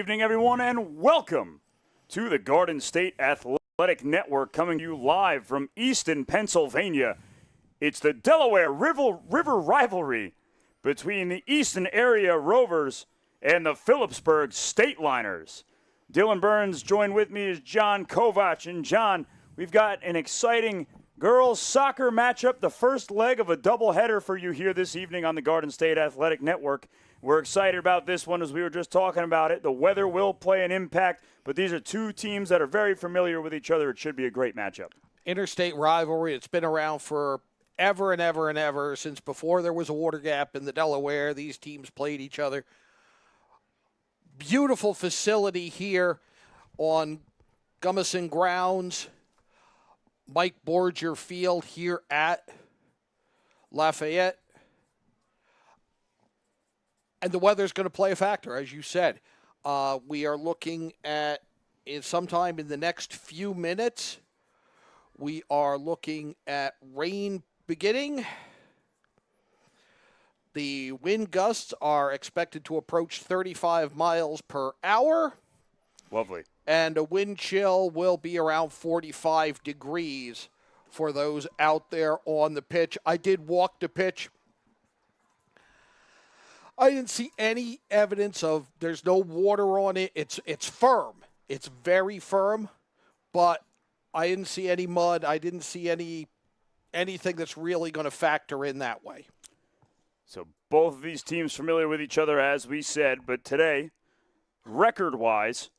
evening, everyone, and welcome to the Garden State Athletic Network, coming to you live from Easton, Pennsylvania. It's the Delaware River rivalry between the Easton Area Rovers and the Phillipsburg Stateliners. Dylan Burns joined with me is John Kovach. And John, we've got an exciting girls soccer matchup, the first leg of a doubleheader for you here this evening on the Garden State Athletic Network. We're excited about this one as we were just talking about it. The weather will play an impact, but these are two teams that are very familiar with each other. It should be a great matchup. Interstate rivalry, it's been around for ever and ever and ever. Since before there was a water gap in the Delaware, these teams played each other. Beautiful facility here on Gummerson Grounds. Mike Borger Field here at Lafayette. And the weather's going to play a factor, as you said. We are looking at, sometime in the next few minutes, we are looking at rain beginning. The wind gusts are expected to approach 35 miles per hour. Lovely. And a wind chill will be around 45 degrees for those out there on the pitch. I did walk the pitch. I didn't see any evidence of there's no water on it. It's firm. It's very firm, but I didn't see any mud. I didn't see anything that's really going to factor in that way. So both of these teams familiar with each other, as we said, but today, record-wise,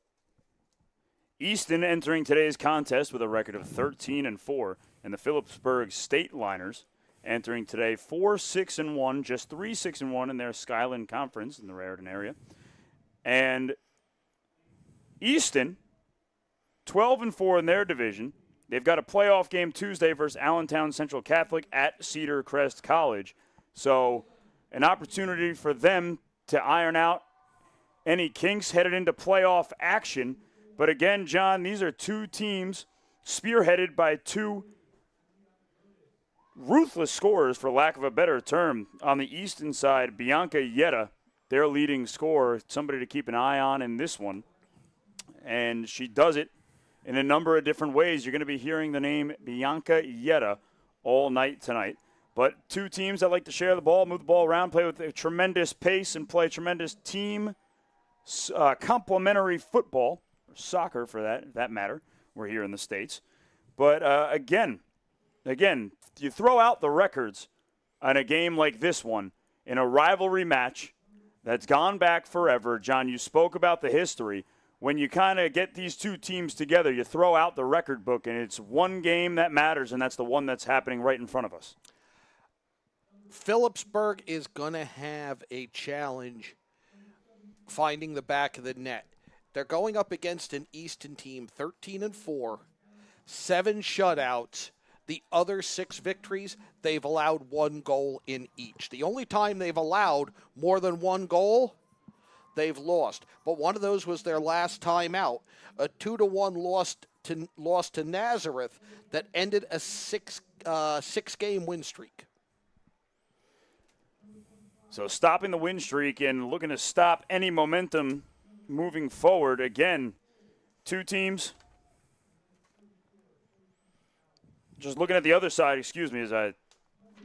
Easton entering today's contest with a record of 13-4, and the Phillipsburg Stateliners entering today 4-6-1, just 3-6-1 in their Skyland Conference in the Raritan area. And Easton, 12-4 in their division. They've got a playoff game Tuesday versus Allentown Central Catholic at Cedar Crest College. So an opportunity for them to iron out any kinks headed into playoff action. But again, John, these are two teams spearheaded by two ruthless scorers, for lack of a better term. On the Easton side, Bianca Yetta, their leading scorer, somebody to keep an eye on in this one. And she does it in a number of different ways. You're going to be hearing the name Bianca Yetta all night tonight. But two teams that like to share the ball, move the ball around, play with a tremendous pace, and play tremendous team complementary football, or soccer for that matter. We're here in the States. But again, you throw out the records on a game like this one in a rivalry match that's gone back forever. John, you spoke about the history. When you kind of get these two teams together, you throw out the record book, and it's one game that matters, and that's the one that's happening right in front of us. Phillipsburg is going to have a challenge finding the back of the net. They're going up against an Easton team, 13-4, 7 shutouts. The other 6 victories, they've allowed 1 goal in each. The only time they've allowed more than 1 goal, they've lost. But one of those was their last time out, a 2-1 loss to Nazareth that ended a 6-game win streak. So stopping the win streak and looking to stop any momentum moving forward. Again, two teams. Just looking at the other side, excuse me, as I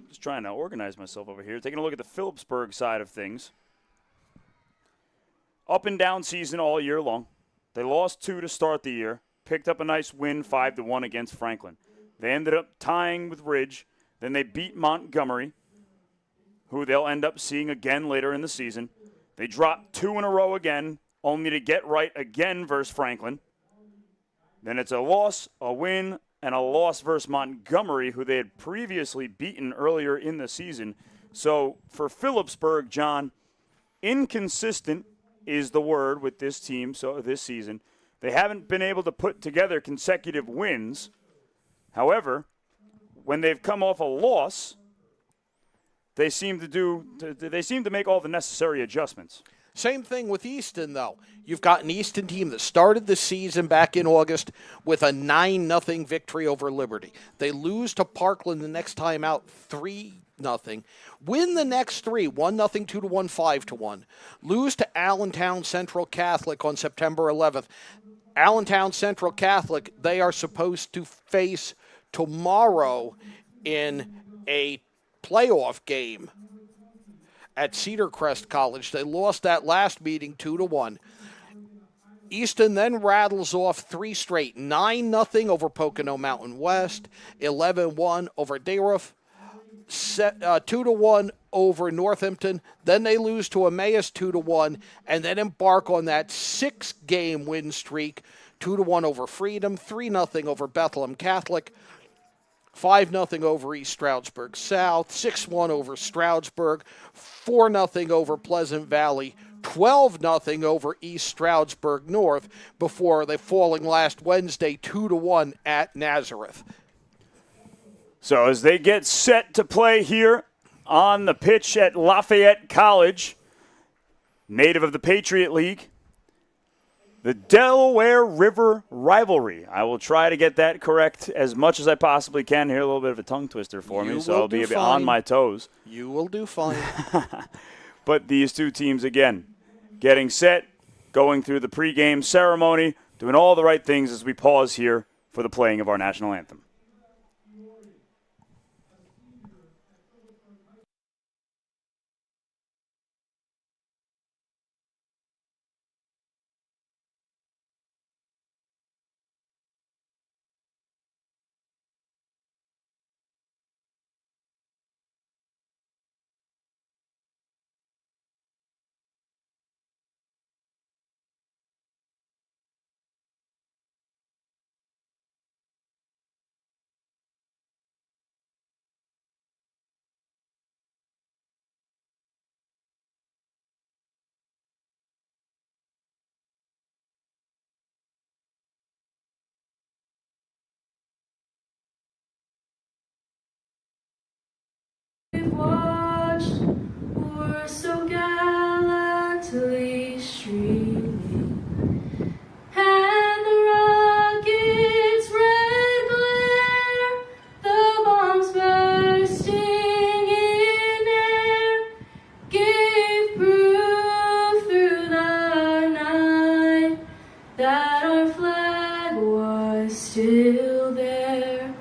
just trying to organize myself over here. Taking a look at the Phillipsburg side of things. Up and down season all year long. They lost 2 to start the year. Picked up a nice win, 5-1 against Franklin. They ended up tying with Ridge. Then they beat Montgomery, who they'll end up seeing again later in the season. They dropped 2 in a row again, only to get right again versus Franklin. Then it's a loss, a win, and a loss versus Montgomery, who they had previously beaten earlier in the season. So for Phillipsburg, John, inconsistent is the word with this team so this season. They haven't been able to put together consecutive wins. However, when they've come off a loss, they seem to make all the necessary adjustments. Same thing with Easton, though. You've got an Easton team that started the season back in August with a 9-0 victory over Liberty. They lose to Parkland the next time out 3-0. Win the next 3, 1-0, 2-1, 5-1. Lose to Allentown Central Catholic on September 11th. Allentown Central Catholic, they are supposed to face tomorrow in a playoff game at Cedar Crest College. They lost that last meeting 2-1. Easton then rattles off 3 straight, 9-0 over Pocono Mountain West, 11-1 over Dayroof, 2-1 over Northampton. Then they lose to Emmaus 2-1, and then embark on that 6-game win streak, 2-1 over Freedom, 3-0 over Bethlehem Catholic, 5-0 over East Stroudsburg South, 6-1 over Stroudsburg, 4-0 over Pleasant Valley, 12-0 over East Stroudsburg North, before they falling last Wednesday 2-1 at Nazareth. So as they get set to play here on the pitch at Lafayette College, native of the Patriot League, the Delaware River Rivalry. I will try to get that correct as much as I possibly can. Here, a little bit of a tongue twister for me, so I'll be a bit on my toes. You will do fine. But these two teams, again, getting set, going through the pregame ceremony, doing all the right things as we pause here for the playing of our national anthem. Watched, were so gallantly streaming, and the rocket's red glare, the bombs bursting in air, gave proof through the night that our flag was still there.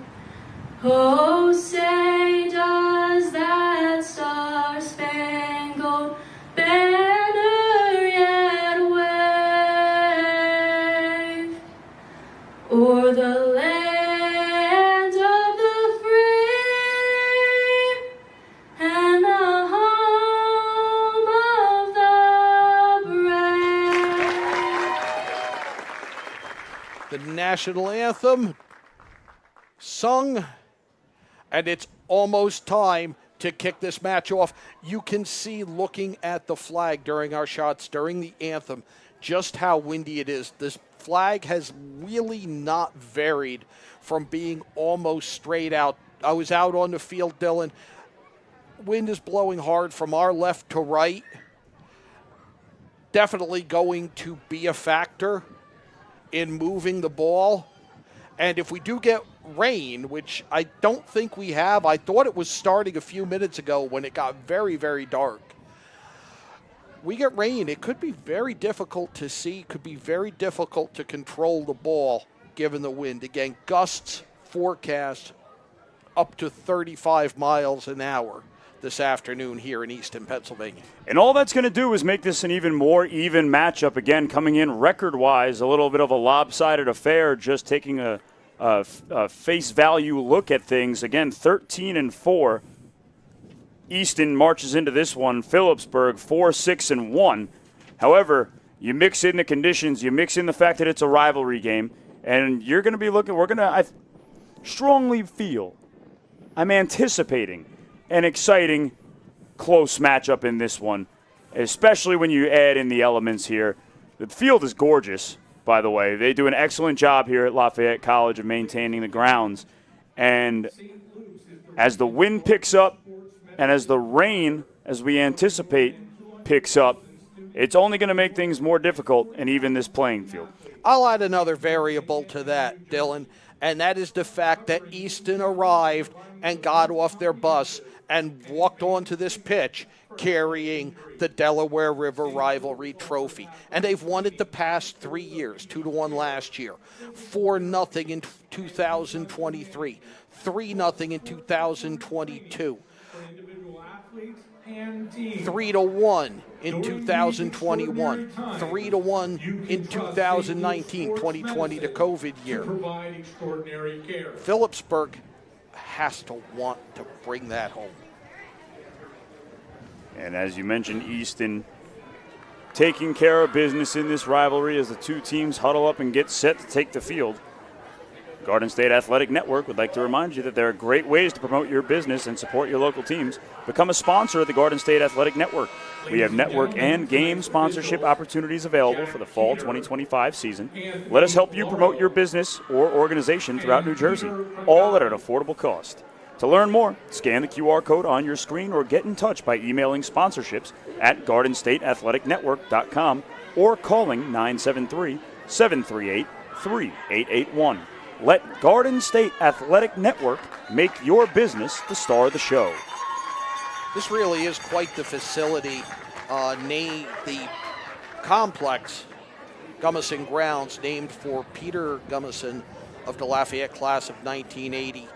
Oh, say does that star-spangled banner yet wave o'er the land of the free and the home of the brave? The national anthem sung, and it's almost time to kick this match off. You can see, looking at the flag during our shots, during the anthem, just how windy it is. This flag has really not varied from being almost straight out. I was out on the field, Dylan. Wind is blowing hard from our left to right. Definitely going to be a factor in moving the ball. And if we do get rain, which I don't think we have, I thought it was starting a few minutes ago when it got very, very dark. We get rain, it could be very difficult to see, could be very difficult to control the ball given the wind. Again, gusts forecast up to 35 miles an hour this afternoon here in Easton, Pennsylvania. And all that's going to do is make this an even more even matchup. Again, coming in record-wise, a little bit of a lopsided affair, just taking a face value look at things. Again, 13-4. Easton marches into this one. Phillipsburg 4-6-1. However, you mix in the conditions, you mix in the fact that it's a rivalry game, and you're going to be looking. I strongly feel, I'm anticipating an exciting, close matchup in this one, especially when you add in the elements here. The field is gorgeous. By the way, they do an excellent job here at Lafayette College of maintaining the grounds. And as the wind picks up and as the rain, as we anticipate, picks up, it's only going to make things more difficult and even this playing field. I'll add another variable to that, Dylan, and that is the fact that Easton arrived and got off their bus and walked onto this pitch carrying the Delaware River Rivalry Trophy. And they've won it the past 3 years, 2-1 last year, 4-0 in 2023, 3-0 in 2022, 3-1 in 2021, 3-1 in 2019, 2020, the COVID year. Phillipsburg has to want to bring that home. And as you mentioned, Easton taking care of business in this rivalry as the two teams huddle up and get set to take the field. Garden State Athletic Network would like to remind you that there are great ways to promote your business and support your local teams. Become a sponsor of the Garden State Athletic Network. We have network and game sponsorship opportunities available for the fall 2025 season. Let us help you promote your business or organization throughout New Jersey, all at an affordable cost. To learn more, scan the QR code on your screen or get in touch by emailing sponsorships at GardenStateAthleticNetwork.com or calling 973-738-3881. Let Garden State Athletic Network make your business the star of the show. This really is quite the facility. The complex, Gummerson Grounds, named for Peter Gummerson of the Lafayette class of 1980.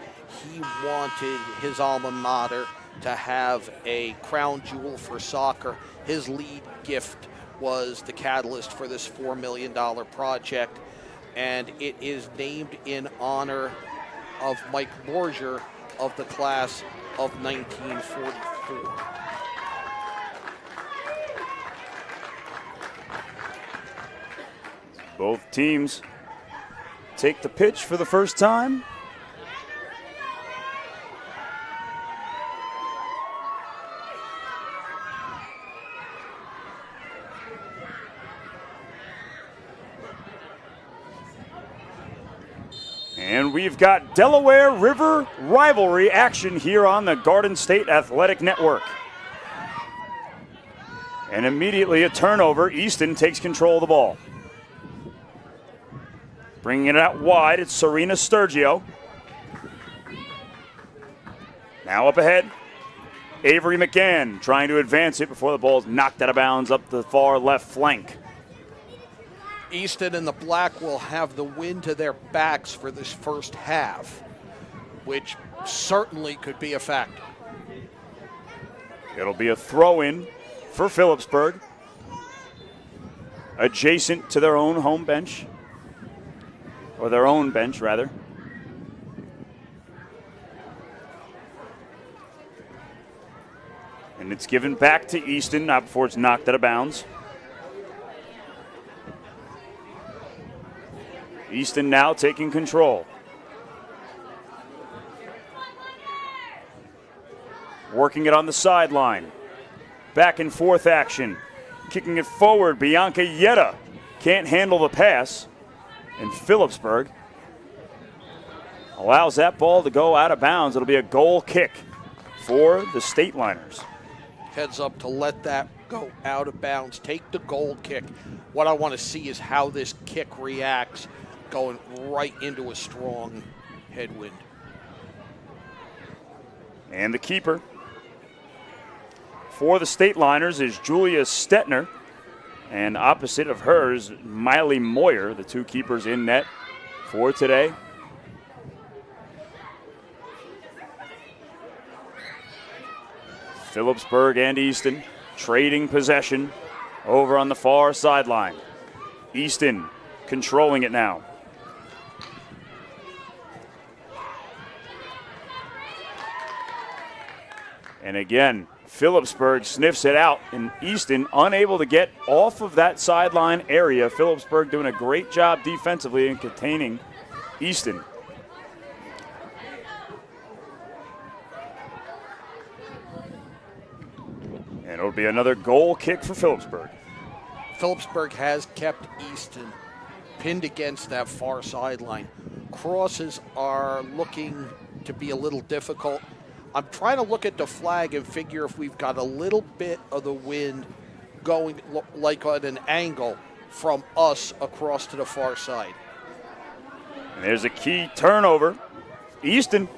He wanted his alma mater to have a crown jewel for soccer. His lead gift was the catalyst for this $4 million project, and it is named in honor of Mike Borger of the class of 1944. Both teams take the pitch for the first time. And we've got Delaware River rivalry action here on the Garden State Athletic Network. And immediately a turnover. Easton takes control of the ball. Bringing it out wide, it's Serena Sturgio. Now up ahead, Avery McGann trying to advance it before the ball is knocked out of bounds up the far left flank. Easton and the Black will have the wind to their backs for this first half, which certainly could be a factor. It'll be a throw-in for Phillipsburg, adjacent to their own home bench, or their own bench, rather. And it's given back to Easton, not before it's knocked out of bounds. Easton now taking control. Working it on the sideline. Back and forth action. Kicking it forward, Bianca Yetta can't handle the pass. And Phillipsburg allows that ball to go out of bounds. It'll be a goal kick for the Stateliners. Heads up to let that go out of bounds. Take the goal kick. What I want to see is how this kick reacts going right into a strong headwind. And the keeper for the Stateliners is Julia Stetner. And opposite of her is Miley Moyer, the two keepers in net for today. Phillipsburg and Easton trading possession over on the far sideline. Easton controlling it now. And again, Phillipsburg sniffs it out, and Easton unable to get off of that sideline area. Phillipsburg doing a great job defensively in containing Easton. And it'll be another goal kick for Phillipsburg. Phillipsburg has kept Easton pinned against that far sideline. Crosses are looking to be a little difficult. I'm trying to look at the flag and figure if we've got a little bit of the wind going like at an angle from us across to the far side. And there's a key turnover. Easton,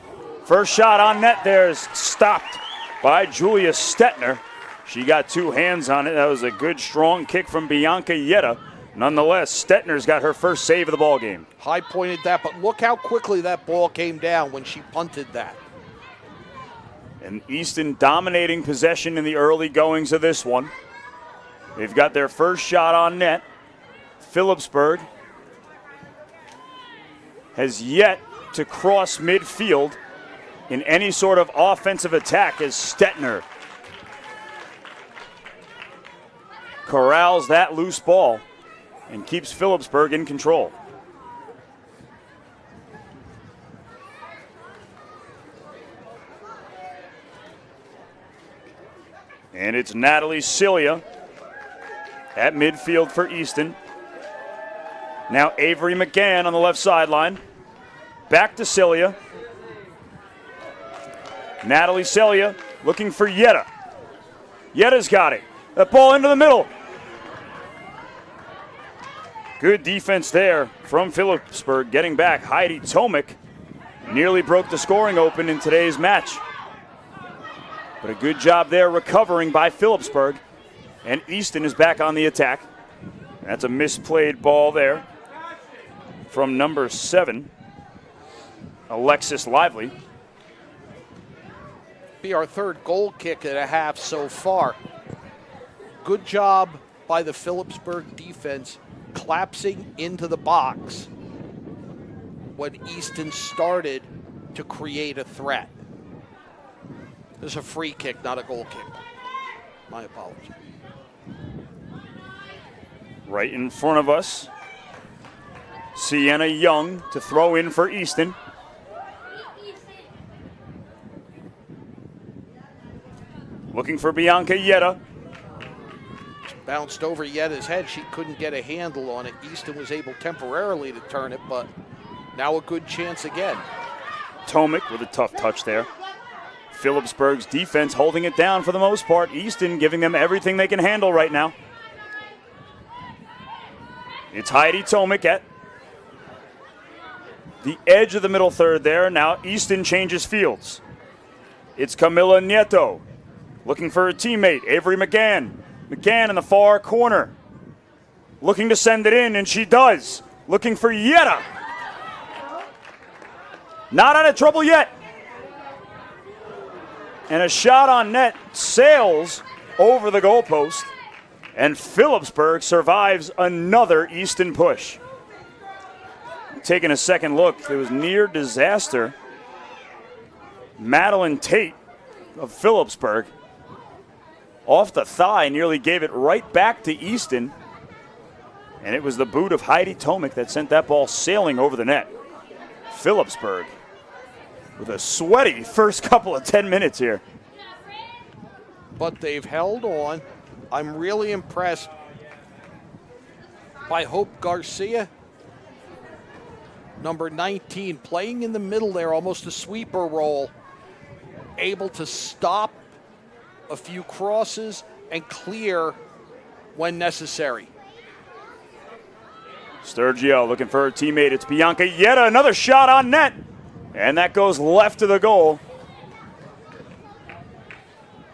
first shot on net there is stopped by Julia Stetner. She got 2 hands on it. That was a good, strong kick from Bianca Yetta. Nonetheless, Stetner's got her first save of the ball game. High pointed that, but look how quickly that ball came down when she punted that. And Easton dominating possession in the early goings of this one. They've got their first shot on net. Phillipsburg has yet to cross midfield in any sort of offensive attack as Stetner corrals that loose ball and keeps Phillipsburg in control. And it's Natalie Cilia at midfield for Easton. Now Avery McGann on the left sideline. Back to Cilia. Natalie Cilia looking for Yetta. Yetta's got it. That ball into the middle. Good defense there from Phillipsburg. Getting back, Heidi Tomic nearly broke the scoring open in today's match. But a good job there recovering by Phillipsburg. And Easton is back on the attack. That's a misplayed ball there from number 7, Alexis Lively. Be our third goal kick and a half so far. Good job by the Phillipsburg defense collapsing into the box when Easton started to create a threat. This is a free kick, not a goal kick. My apologies. Right in front of us, Sienna Young to throw in for Easton. Looking for Bianca Yetta. Bounced over Yetta's head. She couldn't get a handle on it. Easton was able temporarily to turn it, but now a good chance again. Tomic with a tough touch there. Phillipsburg's defense holding it down for the most part. Easton giving them everything they can handle right now. It's Heidi Tomic at the edge of the middle third there. Now Easton changes fields. It's Camila Nieto looking for her teammate, Avery McGann. McGann in the far corner. Looking to send it in, and she does. Looking for Yetta. Not out of trouble yet. And a shot on net sails over the goalpost. And Phillipsburg survives another Easton push. Taking a second look, it was near disaster. Madeline Tate of Phillipsburg off the thigh nearly gave it right back to Easton. And it was the boot of Heidi Tomic that sent that ball sailing over the net. Phillipsburg with a sweaty first couple of 10 minutes here. But they've held on. I'm really impressed by Hope Garcia, number 19, playing in the middle there, almost a sweeper role, able to stop a few crosses and clear when necessary. Sturgio looking for her teammate. It's Bianca Yetta, another shot on net. And that goes left of the goal.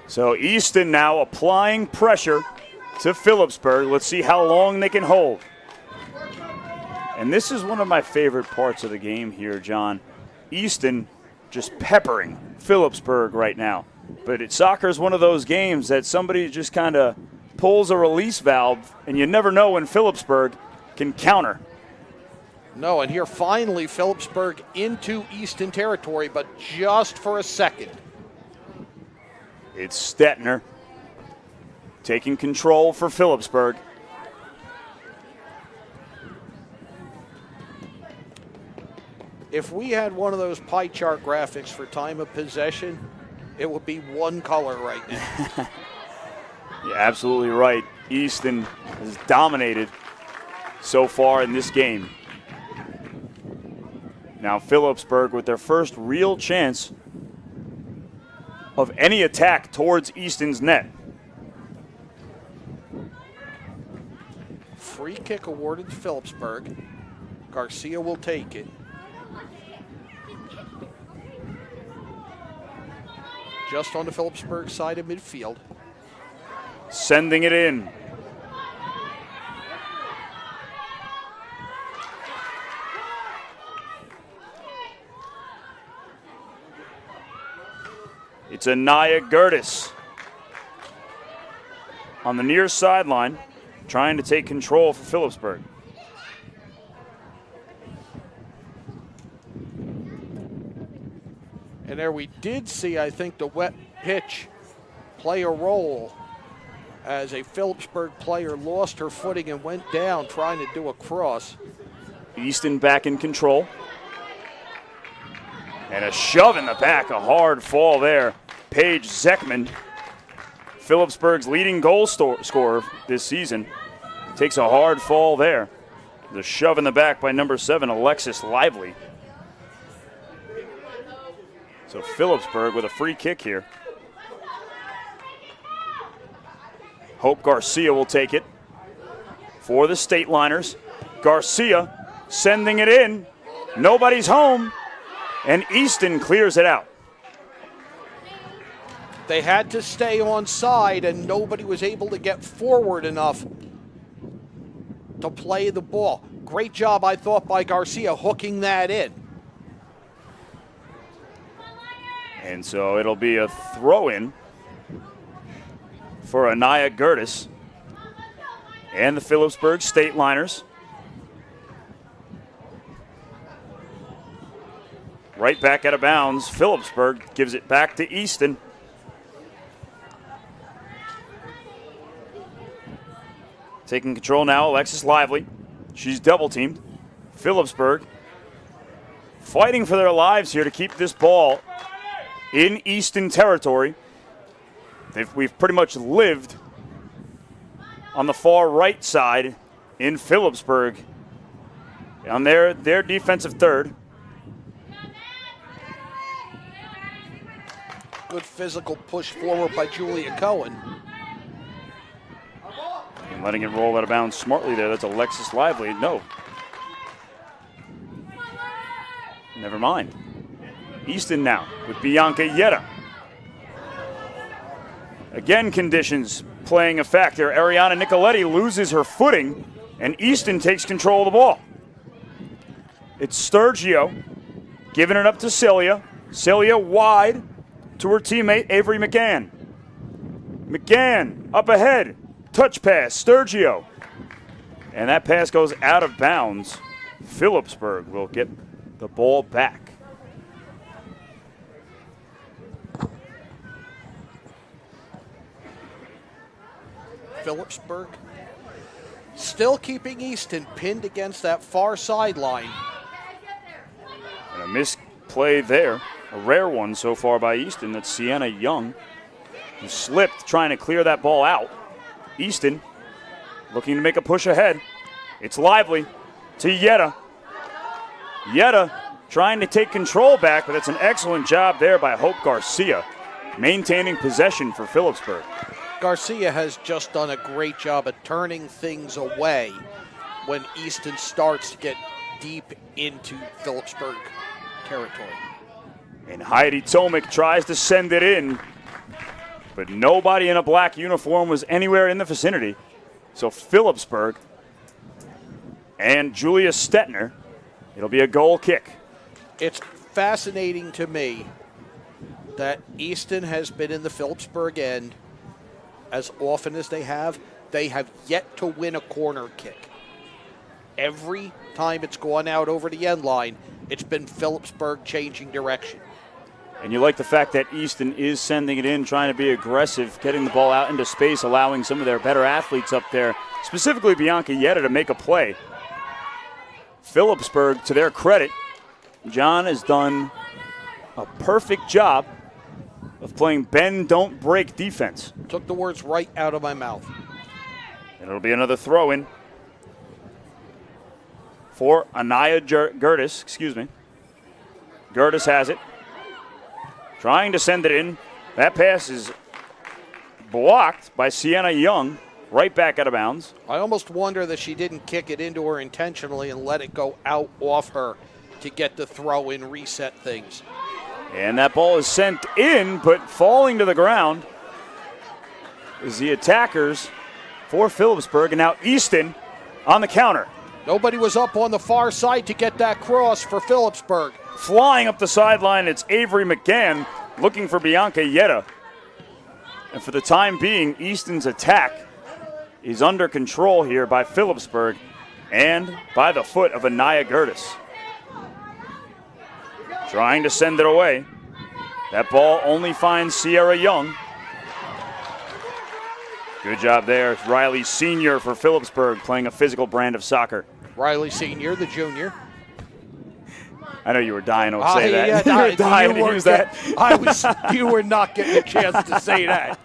So Easton now applying pressure to Phillipsburg. Let's see how long they can hold. And this is one of my favorite parts of the game here, John. Easton just peppering Phillipsburg right now. But soccer is one of those games that somebody just kind of pulls a release valve, and you never know when Phillipsburg can counter. No, and here finally Phillipsburg into Easton territory, but just for a second. It's Stetner taking control for Phillipsburg. If we had one of those pie chart graphics for time of possession, it would be one color right now. You're absolutely right. Easton has dominated so far in this game. Now Phillipsburg with their first real chance of any attack towards Easton's net. free kick awarded to Phillipsburg. Garcia will take it. Just on the Phillipsburg side of midfield. Sending it in. It's Anaya Gertis on the near sideline, trying to take control for Phillipsburg. And there we did see, I think, the wet pitch play a role as a Phillipsburg player lost her footing and went down trying to do a cross. Easton back in control. And a shove in the back, a hard fall there. Paige Zeckman, Phillipsburg's leading goal scorer this season, takes a hard fall there. The shove in the back by number 7, Alexis Lively. So Phillipsburg with a free kick here. Hope Garcia will take it for the Stateliners. Garcia sending it in. Nobody's home. And Easton clears it out. They had to stay on side, and nobody was able to get forward enough to play the ball. Great job, I thought, by Garcia hooking that in. And so it'll be a throw-in for Anaya Gertis and the Phillipsburg Stateliners. Right back out of bounds. Phillipsburg gives it back to Easton. Taking control now, Alexis Lively. She's double-teamed. Phillipsburg fighting for their lives here to keep this ball in Easton territory. We've pretty much lived on the far right side in Phillipsburg on their defensive third. Good physical push forward by Julia Cohen. And letting it roll out of bounds smartly there. That's Alexis Lively. No. Never mind. Easton now with Bianca Yetta. Again, conditions playing a factor. Ariana Nicoletti loses her footing, and Easton takes control of the ball. It's Sturgio giving it up to Celia. Celia wide to her teammate Avery McGann. McGann up ahead. Touch pass, Sturgio. And that pass goes out of bounds. Phillipsburg will get the ball back. Phillipsburg still keeping Easton pinned against that far sideline. And a misplay there. A rare one so far by Easton. That's Sienna Young, who slipped trying to clear that ball out. Easton looking to make a push ahead. It's Lively to Yetta. Yetta trying to take control back, but it's an excellent job there by Hope Garcia, maintaining possession for Phillipsburg. Garcia has just done a great job of turning things away when Easton starts to get deep into Phillipsburg territory. And Heidi Tomic tries to send it in, but nobody in a black uniform was anywhere in the vicinity. So Phillipsburg and Julia Stetner, it'll be a goal kick. It's fascinating to me that Easton has been in the Phillipsburg end as often as they have yet to win a corner kick. Every time it's gone out over the end line, it's been Phillipsburg changing direction. And you like the fact that Easton is sending it in, trying to be aggressive, getting the ball out into space, allowing some of their better athletes up there, specifically Bianca Yetta, to make a play. Phillipsburg, to their credit, John has done a perfect job of playing bend, don't break defense. Took the words right out of my mouth. And it'll be another throw-in for Anaya Gertis, Gertis has it. Trying to send it in. That pass is blocked by Sienna Young. right back out of bounds. I almost wonder that she didn't kick it into her intentionally and let it go out off her to get the throw in, reset things. And that ball is sent in, but falling to the ground is the attackers for Phillipsburg. And now Easton on the counter. Nobody was up on the far side to get that cross for Phillipsburg. Flying up the sideline, it's Avery McGann looking for Bianca Yetta. And for the time being, Easton's attack is under control here by Phillipsburg and by the foot of Anaya Gertis. Trying to send it away. That ball only finds Sierra Young. Good job there. Riley Sr. for Phillipsburg, playing a physical brand of soccer. Riley Sr., the junior. I know you were dying to say that. Yeah, you were dying to use that. You were not getting a chance to say that.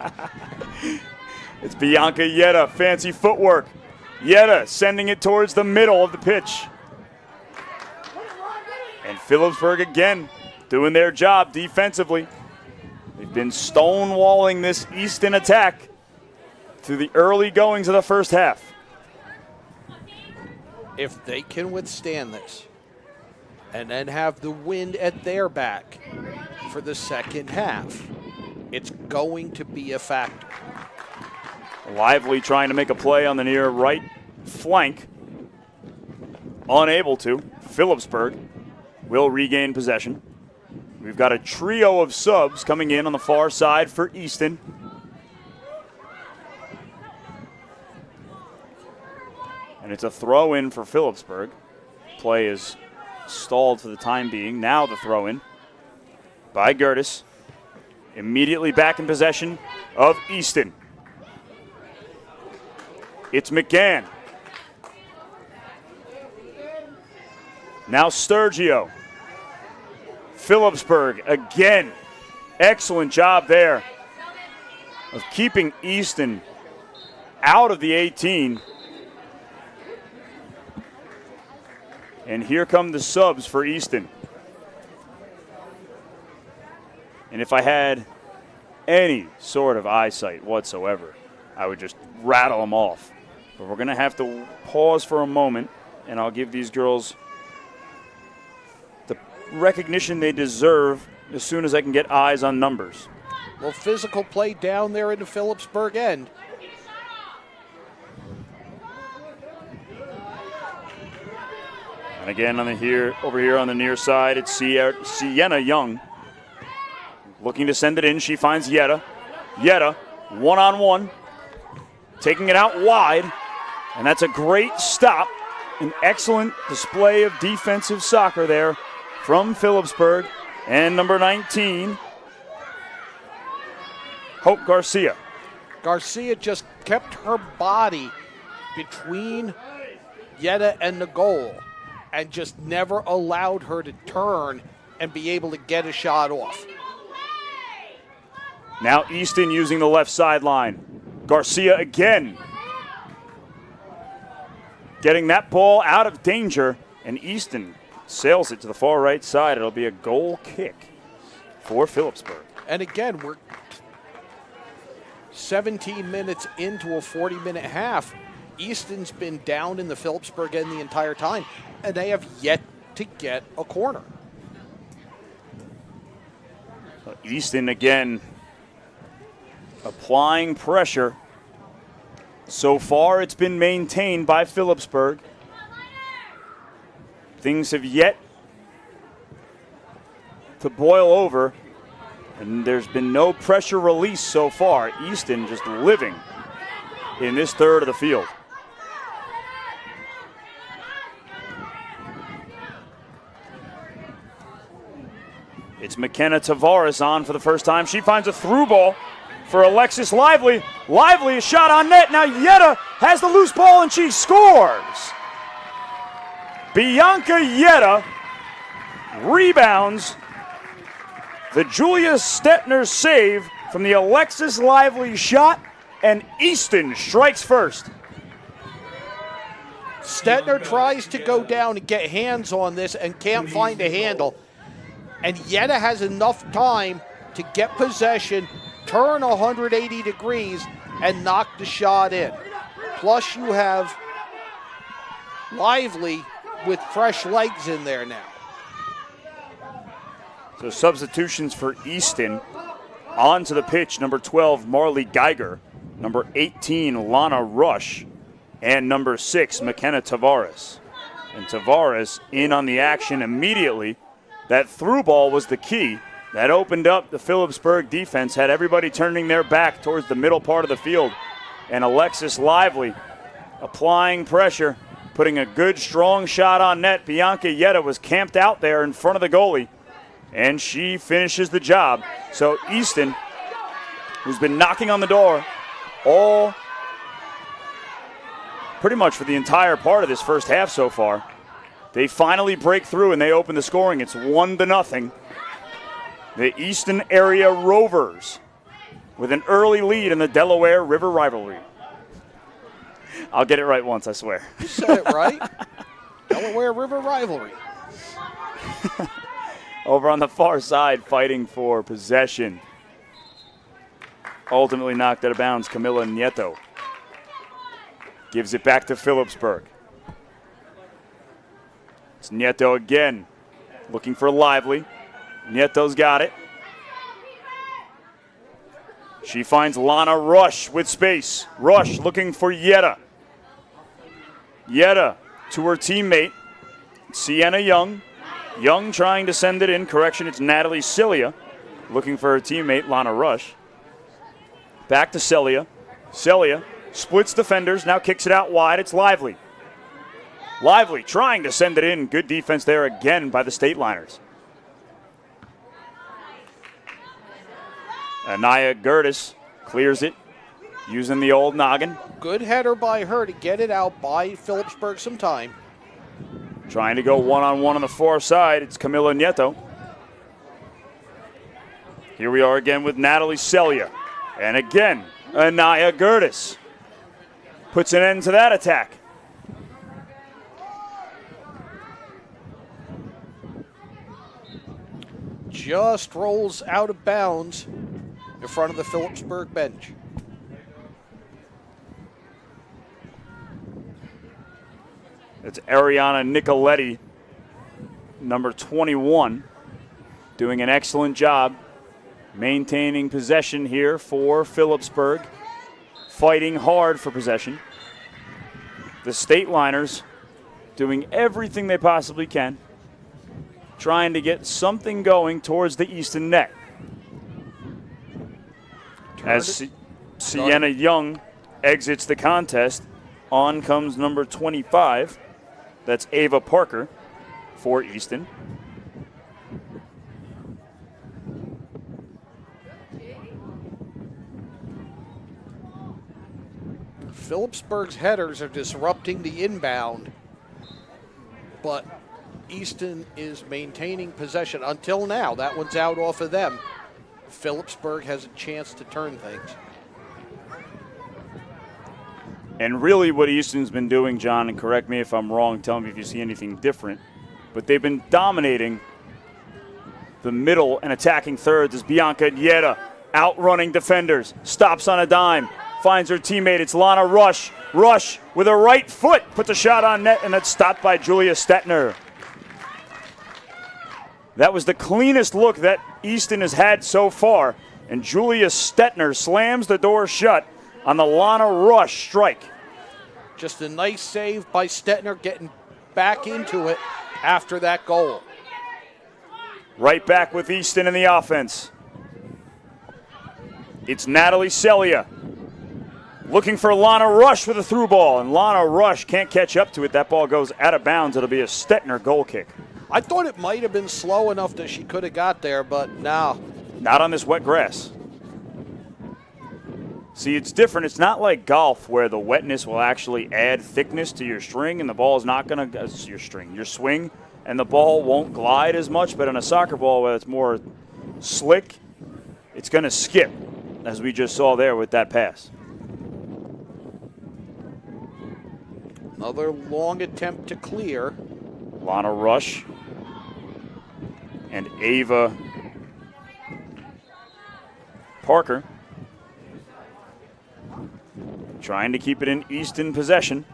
It's Bianca Yetta, fancy footwork. Yetta sending it towards the middle of the pitch. And Phillipsburg again doing their job defensively. They've been stonewalling this Easton attack through the early goings of the first half. If they can withstand this and then have the wind at their back for the second half, it's going to be a factor. Lively trying to make a play on the near right flank. Unable to. Phillipsburg will regain possession. We've got a trio of subs coming in on the far side for Easton. And it's a throw in for Phillipsburg. Play is stalled for the time being. Now the throw in by Gertis. Immediately back in possession of Easton. It's McGann. Now Sturgio. Phillipsburg again. Excellent job there of keeping Easton out of the 18. And here come the subs for Easton. And if I had any sort of eyesight whatsoever, I would just rattle them off. But we're going to have to pause for a moment, and I'll give these girls the recognition they deserve as soon as I can get eyes on numbers. Well, physical play down there in the Phillipsburg end. And again, over here on the near side, it's Sienna Young looking to send it in. She finds Yetta. Yetta, one-on-one, taking it out wide, and that's a great stop. An excellent display of defensive soccer there from Phillipsburg. And number 19, Hope Garcia. Garcia just kept her body between Yetta and the goal and just never allowed her to turn and be able to get a shot off. Now Easton using the left sideline. Garcia again. Getting that ball out of danger, and Easton sails it to the far right side. It'll be a goal kick for Phillipsburg. And again, we're 17 minutes into a 40-minute half. Easton's been down in the Phillipsburg end the entire time, and they have yet to get a corner. So Easton again applying pressure. So far it's been maintained by Phillipsburg. Things have yet to boil over, and there's been no pressure release so far. Easton just living in this third of the field. It's McKenna Tavares on for the first time. She finds a through ball for Alexis Lively. Lively, a shot on net. Now Yetta has the loose ball and she scores. Bianca Yetta rebounds the Julia Stetner save from the Alexis Lively shot, and Easton strikes first. Stetner tries to go down and get hands on this and can't find a handle. And Yetta has enough time to get possession, turn 180 degrees, and knock the shot in. Plus you have Lively with fresh legs in there now. So substitutions for Easton. Onto the pitch, number 12, Marley Geiger. Number 18, Lana Rush. And number 6, McKenna Tavares. And Tavares in on the action immediately. That through ball was the key. That opened up the Phillipsburg defense, had everybody turning their back towards the middle part of the field. And Alexis Lively applying pressure, putting a good, strong shot on net. Bianca Yetta was camped out there in front of the goalie, and she finishes the job. So Easton, who's been knocking on the door all pretty much for the entire part of this first half so far, they finally break through and they open the scoring. It's 1-0. The Easton Area Rovers with an early lead in the Delaware River rivalry. I'll get it right once, I swear. You said it right. Delaware River rivalry. Over on the far side, fighting for possession. Ultimately knocked out of bounds, Camila Nieto. Gives it back to Phillipsburg. It's Nieto again, looking for Lively. Nieto's got it. She finds Lana Rush with space. Rush looking for Yetta. Yetta to her teammate, Sienna Young. Young trying to send it in. Correction, it's Natalie Cilia looking for her teammate, Lana Rush. Back to Celia. Celia splits defenders, now kicks it out wide. It's Lively. Lively trying to send it in. Good defense there again by the Stateliners. Anaya Gertis clears it using the old noggin. Good header by her to get it out, buy Phillipsburg some time. Trying to go one-on-one on the far side. It's Camila Nieto. Here we are again with Natalie Celia. And again, Anaya Gertis puts an end to that attack. Just rolls out of bounds in front of the Phillipsburg bench. It's Ariana Nicoletti, number 21, doing an excellent job maintaining possession here for Phillipsburg, fighting hard for possession. The Stateliners doing everything they possibly can, trying to get something going towards the Easton net. As Sienna Young exits the contest, on comes number 25. That's Ava Parker for Easton. Phillipsburg's headers are disrupting the inbound, but Easton is maintaining possession until now. That one's out off of them. Phillipsburg has a chance to turn things. And really what Easton's been doing, John, and correct me if I'm wrong, tell me if you see anything different, but they've been dominating the middle and attacking thirds as Bianca Yetta outrunning defenders, stops on a dime, finds her teammate, it's Lana Rush. Rush with a right foot puts a shot on net, and that's stopped by Julia Stetner. That was the cleanest look that Easton has had so far, and Julia Stetner slams the door shut on the Lana Rush strike. Just a nice save by Stetner, getting back into it after that goal. Right back with Easton in the offense. It's Natalie Celia looking for Lana Rush with a through ball, and Lana Rush can't catch up to it. That ball goes out of bounds. It'll be a Stetner goal kick. I thought it might have been slow enough that she could have got there, but no. Not on this wet grass. See, it's different. It's not like golf where the wetness will actually add thickness to your string and the ball is not going to, your swing, and the ball won't glide as much. But on a soccer ball where it's more slick, it's going to skip, as we just saw there with that pass. Another long attempt to clear. Lana Rush and Ava Parker trying to keep it in Easton possession.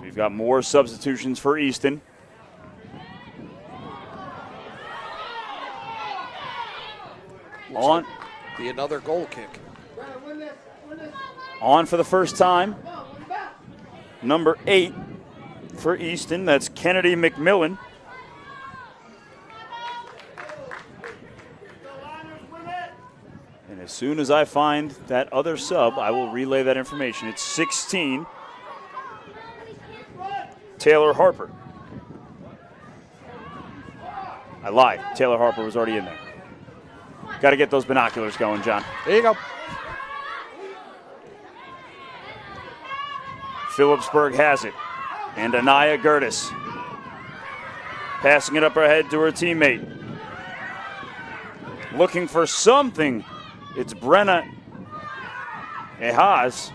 We've got more substitutions for Easton. On. Be another goal kick. On for the first time. Number 8 for Easton. That's Kennedy McMillan. And as soon as I find that other sub, I will relay that information. It's 16. Taylor Harper. I lied. Taylor Harper was already in there. Got to get those binoculars going, John. There you go. Phillipsburg has it. And Anaya Gertis passing it up ahead to her teammate. Looking for something. It's Brenna Ehaz.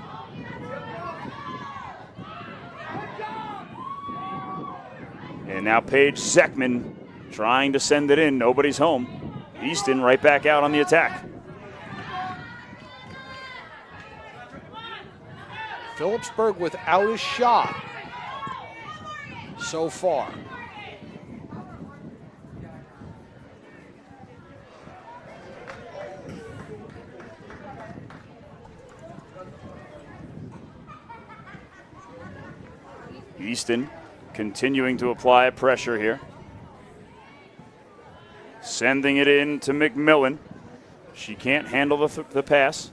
And now Paige Zeckman trying to send it in. Nobody's home. Easton right back out on the attack. Phillipsburg without a shot so far. Easton continuing to apply pressure here. Sending it in to McMillan. She can't handle the pass.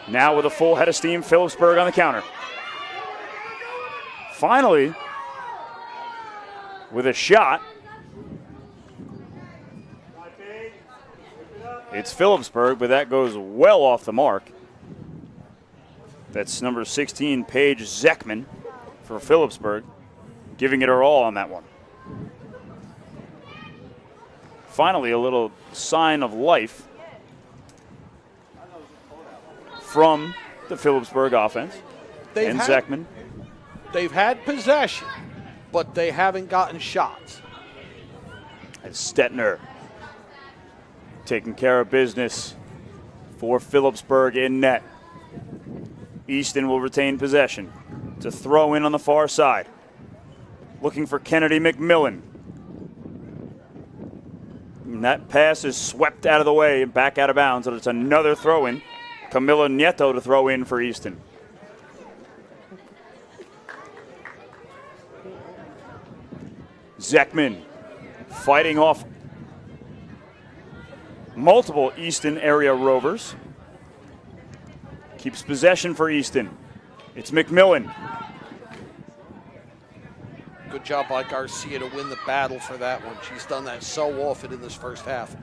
Now with a full head of steam, Phillipsburg on the counter. Finally, with a shot, it's Phillipsburg, but that goes well off the mark. That's number 16, Paige Zeckman for Phillipsburg, giving it her all on that one. Finally, a little sign of life from the Phillipsburg offense. Zeckman. They've had possession, but they haven't gotten shots. And Stetner taking care of business for Phillipsburg in net. Easton will retain possession to throw in on the far side. Looking for Kennedy McMillan. And that pass is swept out of the way and back out of bounds, and it's another throw in. Camila Nieto to throw in for Easton. Zeckman fighting off multiple Easton Area Rovers. Keeps possession for Easton. It's McMillan. Good job by Garcia to win the battle for that one. She's done that so often in this first half.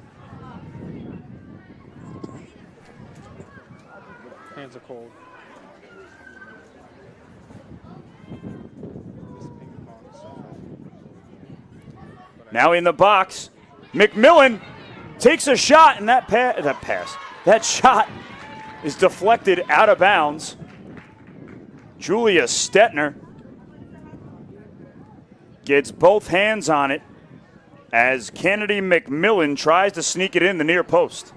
Hands are cold. Now in the box, McMillan takes a shot, and that shot is deflected out of bounds. Julia Stetner gets both hands on it as Kennedy McMillan tries to sneak it in the near post.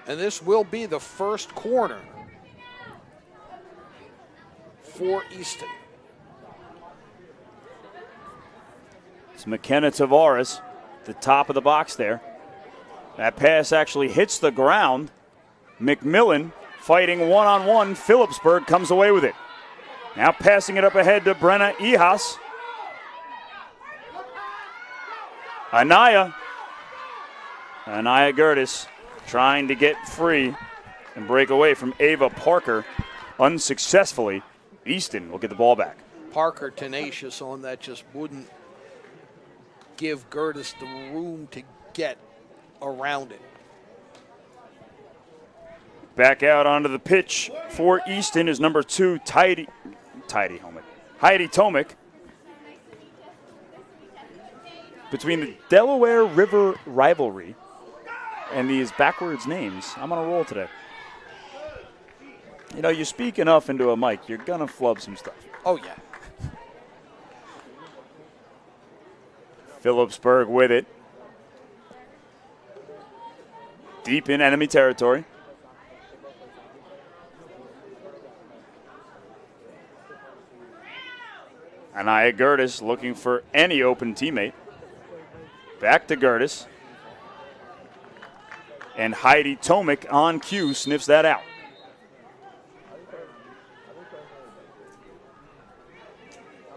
And this will be the first corner for Easton. It's McKenna Tavares, the top of the box there. That pass actually hits the ground. McMillan fighting one-on-one. Phillipsburg comes away with it. Now passing it up ahead to Brenna Ehas. Anaya Gertis trying to get free and break away from Ava Parker unsuccessfully. Easton will get the ball back. Parker tenacious on that, just wouldn't give Gertis the room to get around it. Back out onto the pitch for Easton is number 2, Heidi Tomic. Between the Delaware River rivalry and these backwards names, I'm on a roll today. You know, you speak enough into a mic, you're going to flub some stuff. Oh, yeah. Phillipsburg with it. Deep in enemy territory. Anaya Gertis looking for any open teammate. Back to Gertis. And Heidi Tomic on cue sniffs that out.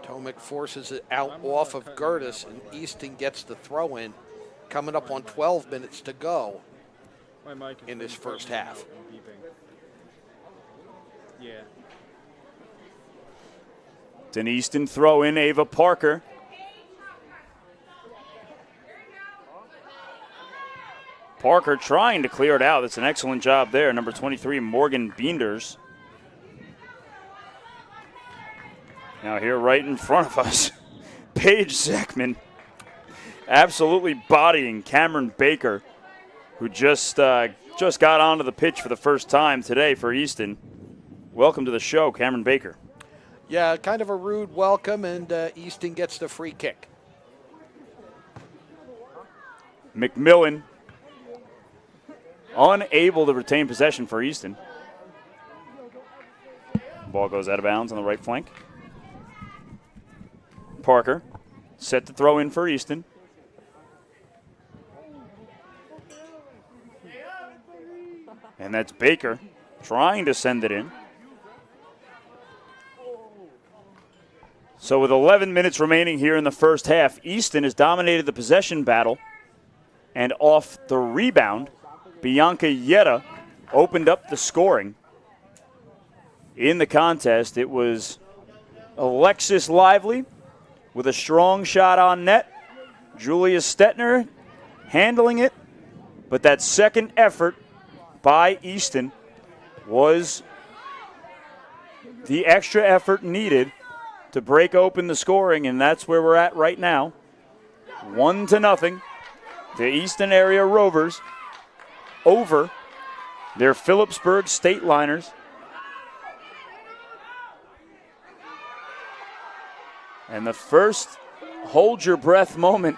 Tomic forces it out off of Gertis, and Easton gets the throw in. Coming up on 12 minutes to go in this first half. Yeah. It's an Easton throw in, Ava Parker. Parker trying to clear it out. That's an excellent job there. Number 23, Morgan Beenders. Now here right in front of us, Paige Zeckman absolutely bodying Cameron Baker, who just got onto the pitch for the first time today for Easton. Welcome to the show, Cameron Baker. Yeah, kind of a rude welcome, and Easton gets the free kick. McMillan unable to retain possession for Easton. Ball goes out of bounds on the right flank. Parker set to throw in for Easton. And that's Baker trying to send it in. So with 11 minutes remaining here in the first half, Easton has dominated the possession battle. And off the rebound, Bianca Yetta opened up the scoring. In the contest, it was Alexis Lively with a strong shot on net. Julia Stetner handling it. But that second effort by Easton was the extra effort needed to break open the scoring, and that's where we're at right now. 1-0. The Easton Area Rovers over their Phillipsburg Stateliners. And the first hold-your-breath moment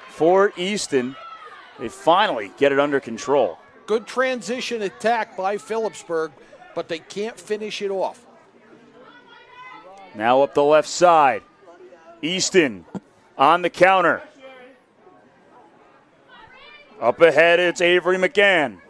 for Easton, they finally get it under control. Good transition attack by Phillipsburg, but they can't finish it off. Now up the left side. Easton on the counter. Up ahead, it's Avery McGann.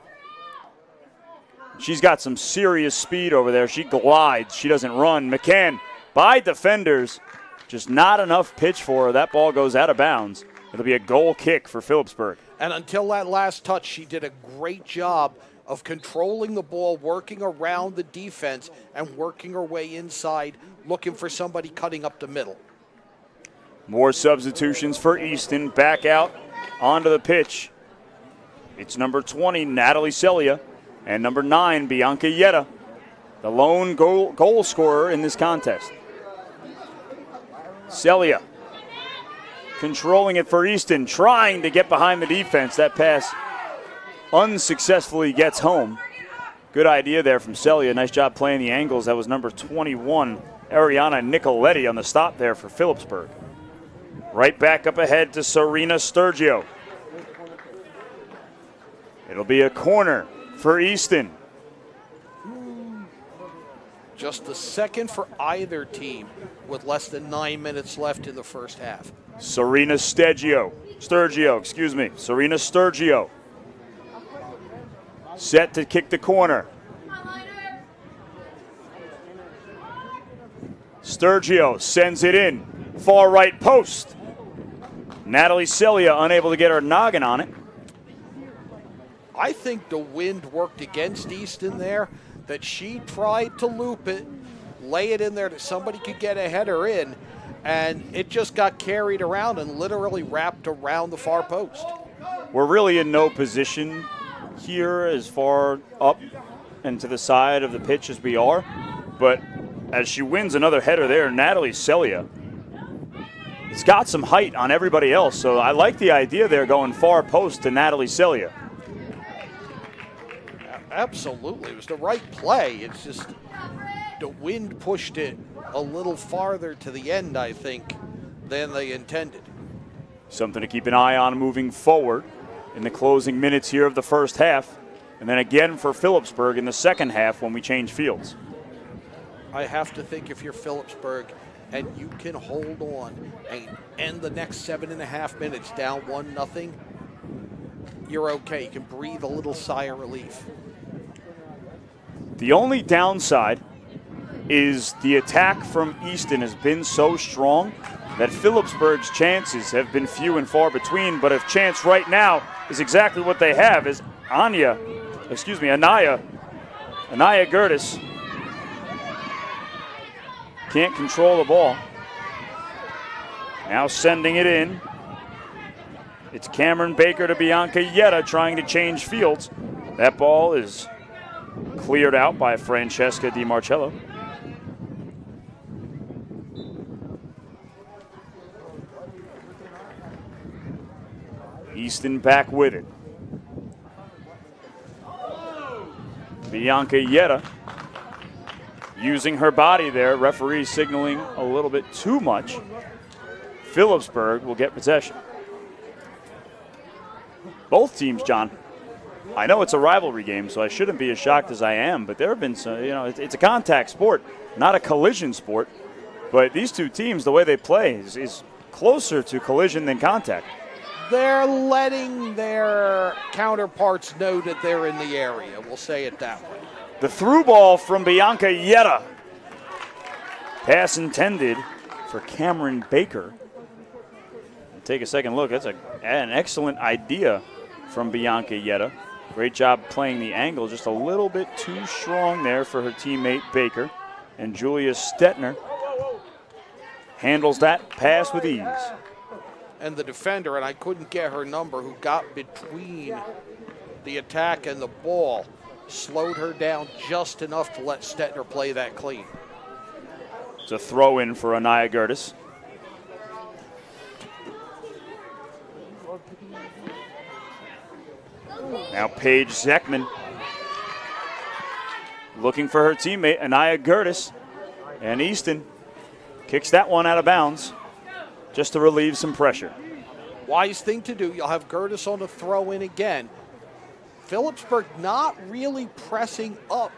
She's got some serious speed over there. She glides. She doesn't run. McCann by defenders. Just not enough pitch for her. That ball goes out of bounds. It'll be a goal kick for Phillipsburg. And until that last touch, she did a great job of controlling the ball, working around the defense, and working her way inside, looking for somebody cutting up the middle. More substitutions for Easton. Back out onto the pitch. It's number 20, Natalie Celia, and number 9, Bianca Yetta, the lone goal scorer in this contest. Celia controlling it for Easton, trying to get behind the defense. That pass unsuccessfully gets home. Good idea there from Celia. Nice job playing the angles. That was number 21, Ariana Nicoletti, on the stop there for Phillipsburg. Right back up ahead to Serena Sturgio. It'll be a corner for Easton. Just the second for either team with less than 9 minutes left in the first half. Serena Sturgio, Serena Sturgio. Set to kick the corner. Sturgio sends it in. Far right post. Natalie Celia unable to get her noggin on it. I think the wind worked against Easton there, that she tried to loop it, lay it in there that somebody could get a header in, and it just got carried around and literally wrapped around the far post. We're really in no position here as far up and to the side of the pitch as we are, but as she wins another header there, Natalie Celia, it's got some height on everybody else, so I like the idea there going far post to Natalie Celia. Absolutely. It was the right play. It's just the wind pushed it a little farther to the end, I think, than they intended. Something to keep an eye on moving forward in the closing minutes here of the first half. And then again for Phillipsburg in the second half when we change fields. I have to think if you're Phillipsburg and you can hold on and end the next 7.5 minutes down 1-0, you're okay. You can breathe a little sigh of relief. The only downside is the attack from Easton has been so strong that Phillipsburg's chances have been few and far between. But if chance right now is exactly what they have, is Anaya Gertis can't control the ball. Now sending it in. It's Cameron Baker to Bianca Yetta trying to change fields. That ball is cleared out by Francesca Di Marcello. Easton back with it. Bianca Yetta using her body there. Referee signaling a little bit too much. Phillipsburg will get possession. Both teams, John. I know it's a rivalry game, so I shouldn't be as shocked as I am, but there have been some, it's a contact sport, not a collision sport. But these two teams, the way they play is closer to collision than contact. They're letting their counterparts know that they're in the area. We'll say it that way. The through ball from Bianca Yetta. Pass intended for Cameron Baker. Take a second look. That's an excellent idea from Bianca Yetta. Great job playing the angle. Just a little bit too strong there for her teammate Baker. And Julia Stetner handles that pass with ease. And the defender, and I couldn't get her number, who got between the attack and the ball, slowed her down just enough to let Stetner play that clean. It's a throw in for Anaya Gertis. Now Paige Zeckman looking for her teammate Anaya Gertis, and Easton kicks that one out of bounds just to relieve some pressure. Wise thing to do. You'll have Gertis on the throw in again. Phillipsburg not really pressing up.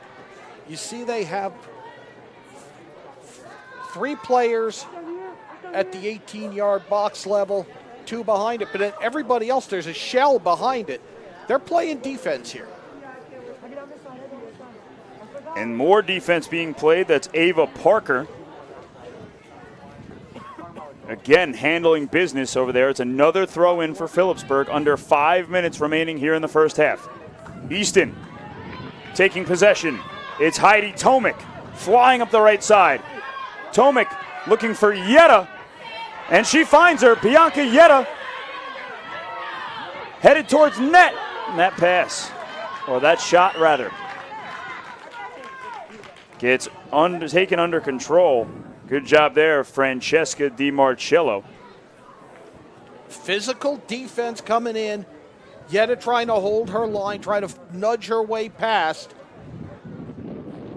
You see they have 3 players at the 18-yard box level, 2 behind it, but then everybody else, there's a shell behind it. They're playing defense here. And more defense being played. That's Ava Parker. Again, handling business over there. It's another throw in for Phillipsburg. Under 5 minutes remaining here in the first half. Easton taking possession. It's Heidi Tomic flying up the right side. Tomic looking for Yetta, and she finds her. Bianca Yetta headed towards net. And that pass, or that shot rather, gets taken under control. Good job there, Francesca Di Marcello. Physical defense coming in. Yetta trying to hold her line, trying to nudge her way past.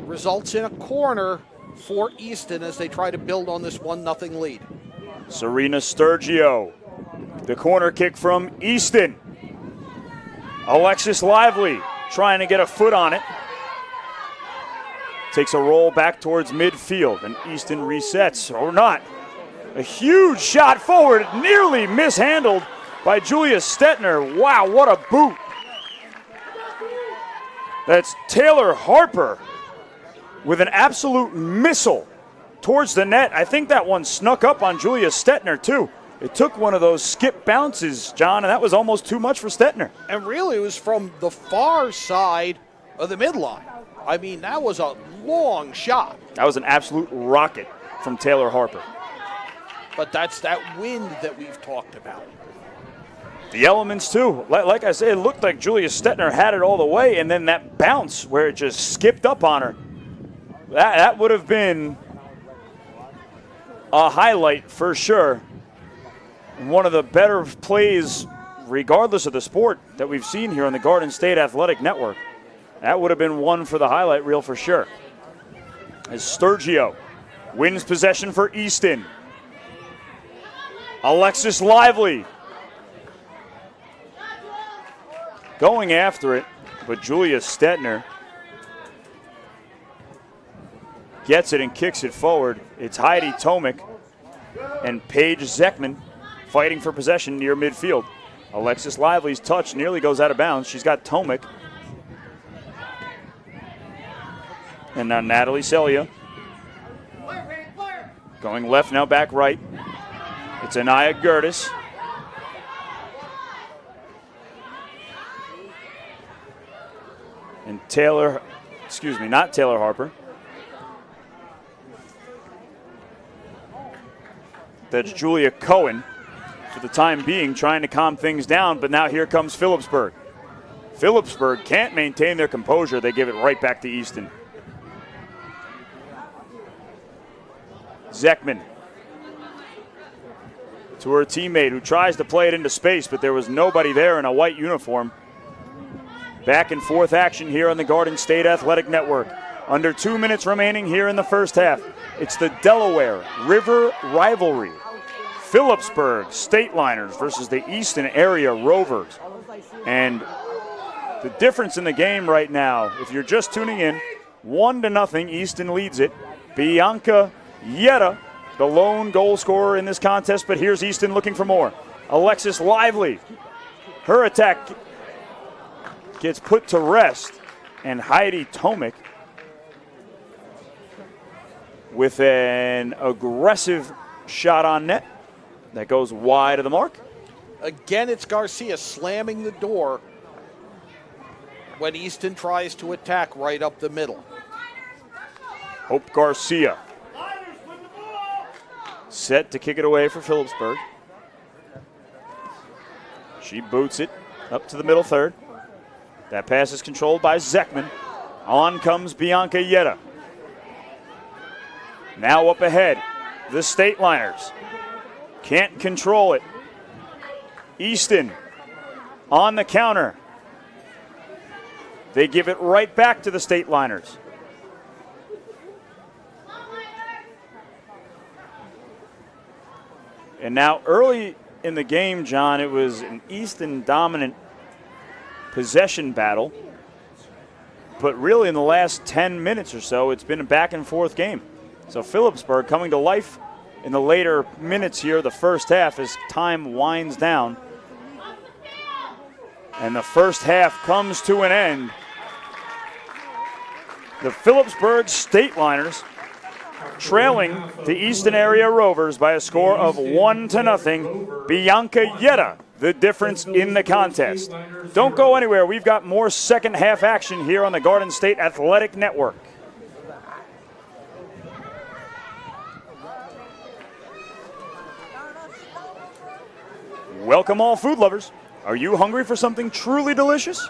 Results in a corner for Easton as they try to build on this 1-0 lead. Serena Sturgio, the corner kick from Easton. Alexis Lively trying to get a foot on it. Takes a roll back towards midfield, and Easton resets, or not. A huge shot forward, nearly mishandled by Julia Stetner. Wow, what a boot. That's Taylor Harper with an absolute missile towards the net. I think that one snuck up on Julia Stetner, too. It took one of those skip bounces, John, and that was almost too much for Stetner. And really, it was from the far side of the midline. I mean, that was a long shot. That was an absolute rocket from Taylor Harper. But that's that wind that we've talked about. The elements, too. Like I said, it looked like Julia Stetner had it all the way, and then that bounce where it just skipped up on her. That would have been a highlight for sure. One of the better plays, regardless of the sport, that we've seen here on the Garden State Athletic Network. That would have been one for the highlight reel for sure. As Sturgio wins possession for Easton. Alexis Lively going after it, but Julia Stetner gets it and kicks it forward. It's Heidi Tomic and Paige Zeckman fighting for possession near midfield. Alexis Lively's touch nearly goes out of bounds. She's got Tomic. And now Natalie Celia going left, now back right. It's Anaya Gertis. And Taylor, not Taylor Harper. That's Julia Cohen for the time being, trying to calm things down, but now here comes Phillipsburg. Phillipsburg can't maintain their composure. They give it right back to Easton. Zeckman to her teammate who tries to play it into space, but there was nobody there in a white uniform. Back and forth action here on the Garden State Athletic Network. Under 2 minutes remaining here in the first half. It's the Delaware River rivalry. Phillipsburg Stateliners versus the Easton Area Rovers. And the difference in the game right now, if you're just tuning in, 1-0, Easton leads it. Bianca Yetta, the lone goal scorer in this contest, but here's Easton looking for more. Alexis Lively, her attack gets put to rest, and Heidi Tomic with an aggressive shot on net that goes wide of the mark. Again, it's Garcia slamming the door when Easton tries to attack right up the middle. Hope Garcia set to kick it away for Phillipsburg. She boots it up to the middle third. That pass is controlled by Zeckman. On comes Bianca Yetta. Now up ahead, the Stateliners can't control it. Easton on the counter. They give it right back to the Stateliners. And now early in the game, John, it was an Easton dominant possession battle. But really in the last 10 minutes or so, it's been a back and forth game. So Phillipsburg coming to life in the later minutes here, the first half, as time winds down. And the first half comes to an end. The Phillipsburg Stateliners trailing the Easton Area Rovers by a score of 1-0. Bianca Yetta, the difference in the contest. Don't go anywhere. We've got more second half action here on the Garden State Athletic Network. Welcome all food lovers. Are you hungry for something truly delicious?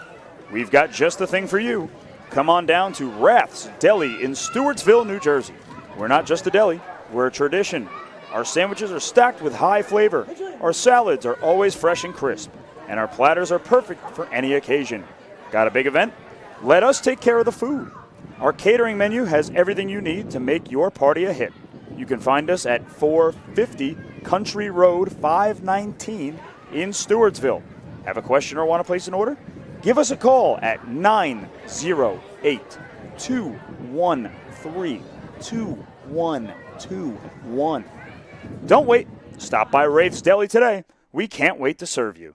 We've got just the thing for you. Come on down to Rath's Deli in Stewartsville, New Jersey. We're not just a deli, we're a tradition. Our sandwiches are stacked with high flavor. Our salads are always fresh and crisp. And our platters are perfect for any occasion. Got a big event? Let us take care of the food. Our catering menu has everything you need to make your party a hit. You can find us at 450 Country Road 519 in Stewartsville. Have a question or want to place an order? Give us a call at 908-213-2121. Don't wait. Stop by Rath's Deli today. We can't wait to serve you.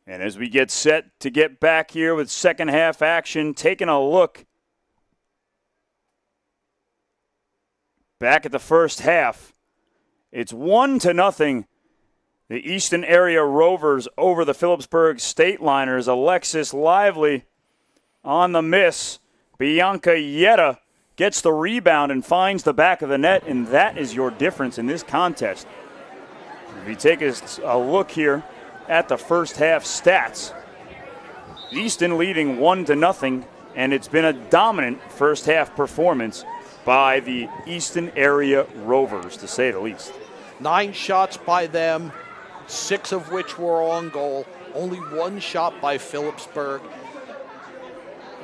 And as we get set to get back here with second half action, taking a look back at the first half, it's 1-0. The Easton Area Rovers over the Phillipsburg Stateliners. Alexis Lively on the miss. Bianca Yetta gets the rebound and finds the back of the net, and that is your difference in this contest. If you take a look here at the first half stats, Easton leading 1-0, and it's been a dominant first half performance by the Easton Area Rovers, to say the least. 9 shots by them, 6 of which were on goal. Only 1 shot by Phillipsburg.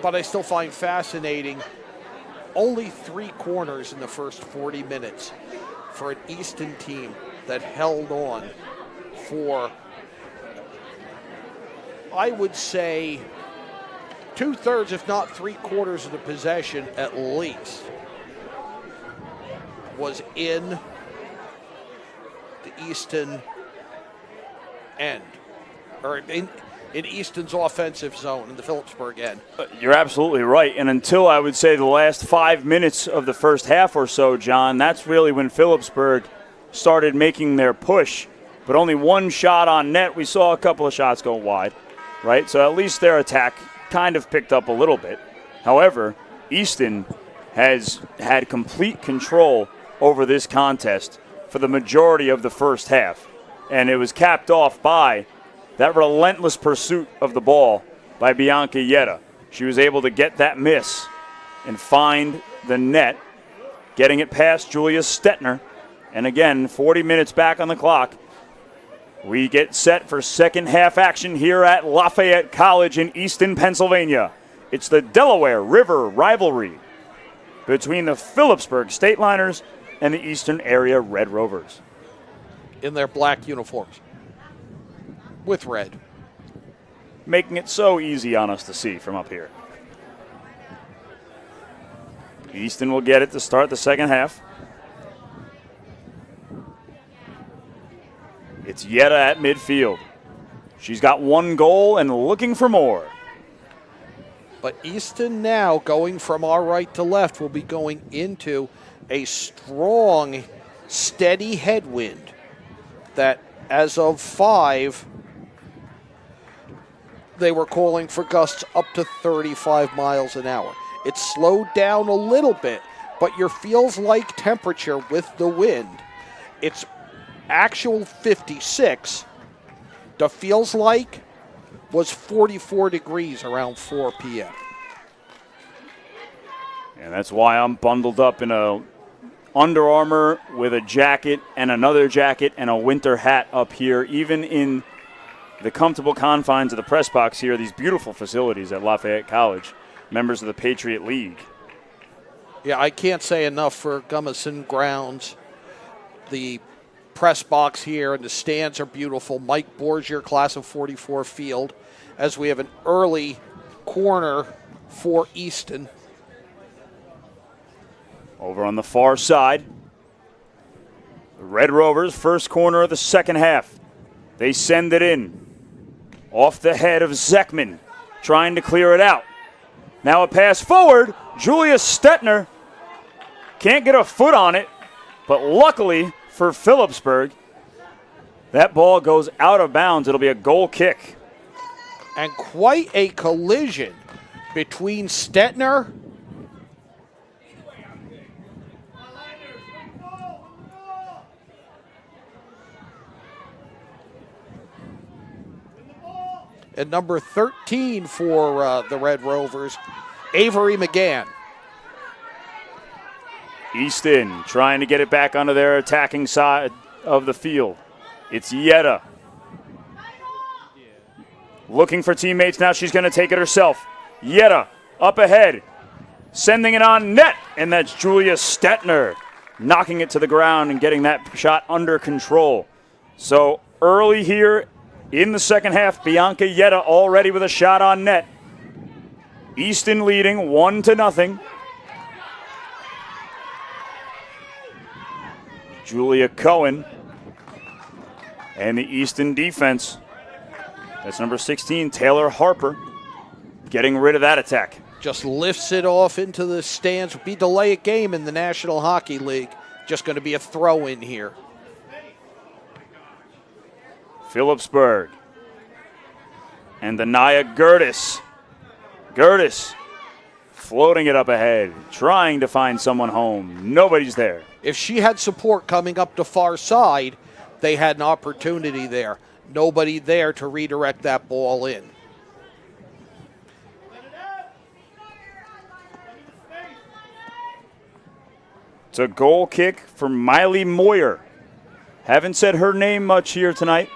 But I still find fascinating, only 3 corners in the first 40 minutes for an Easton team that held on for, I would say, 2/3, if not 3/4 of the possession at least was in the Easton end, or in Easton's offensive zone, in the Phillipsburg end. You're absolutely right. And until, I would say, the last 5 minutes of the first half or so, John, that's really when Phillipsburg started making their push. But only 1 shot on net. We saw a couple of shots go wide, right? So at least their attack kind of picked up a little bit. However, Easton has had complete control over this contest for the majority of the first half. And it was capped off by that relentless pursuit of the ball by Bianca Yetta. She was able to get that miss and find the net, getting it past Julia Stetner. And again, 40 minutes back on the clock. We get set for second half action here at Lafayette College in Easton, Pennsylvania. It's the Delaware River rivalry between the Phillipsburg Stateliners and the Easton Area Red Rovers. In their black uniforms with red. Making it so easy on us to see from up here. Easton will get it to start the second half. It's Yetta at midfield. She's got 1 goal and looking for more. But Easton now, going from our right to left, will be going into a strong, steady headwind that, as of 5, they were calling for gusts up to 35 miles an hour. It slowed down a little bit, but your feels-like temperature with the wind, it's actual 56. The feels like was 44 degrees around 4 p.m. And that's why I'm bundled up in a Under Armour with a jacket and another jacket and a winter hat up here, even in the comfortable confines of the press box here, these beautiful facilities at Lafayette College, members of the Patriot League. Yeah, I can't say enough for Gummerson Grounds. The press box here and the stands are beautiful. Mike Borgier, class of 44 field, as we have an early corner for Easton. Over on the far side, the Red Rovers, first corner of the second half. They send it in. Off the head of Zeckman, trying to clear it out. Now a pass forward. Julia Stetner can't get a foot on it, but luckily for Phillipsburg, that ball goes out of bounds. It'll be a goal kick. And quite a collision between Stetner and number 13 for the Red Rovers, Avery McGann. Easton trying to get it back onto their attacking side of the field. It's Yetta. Looking for teammates now. She's going to take it herself. Yetta up ahead. Sending it on net. And that's Julia Stetner knocking it to the ground and getting that shot under control. So early here in the second half, Bianca Yetta already with a shot on net. Easton leading 1-0. Julia Cohen and the Easton defense That's number 16, Taylor Harper, getting rid of that attack. Just lifts it off into the stands. Be delay a game in the National Hockey League. Just going to be a throw in here. Phillipsburg. And the Naya Gertis. Gertis floating it up ahead, trying to find someone home. Nobody's there. If she had support coming up the far side, they had an opportunity there. Nobody there to redirect that ball in. It's a goal kick for Miley Moyer. Haven't said her name much here tonight.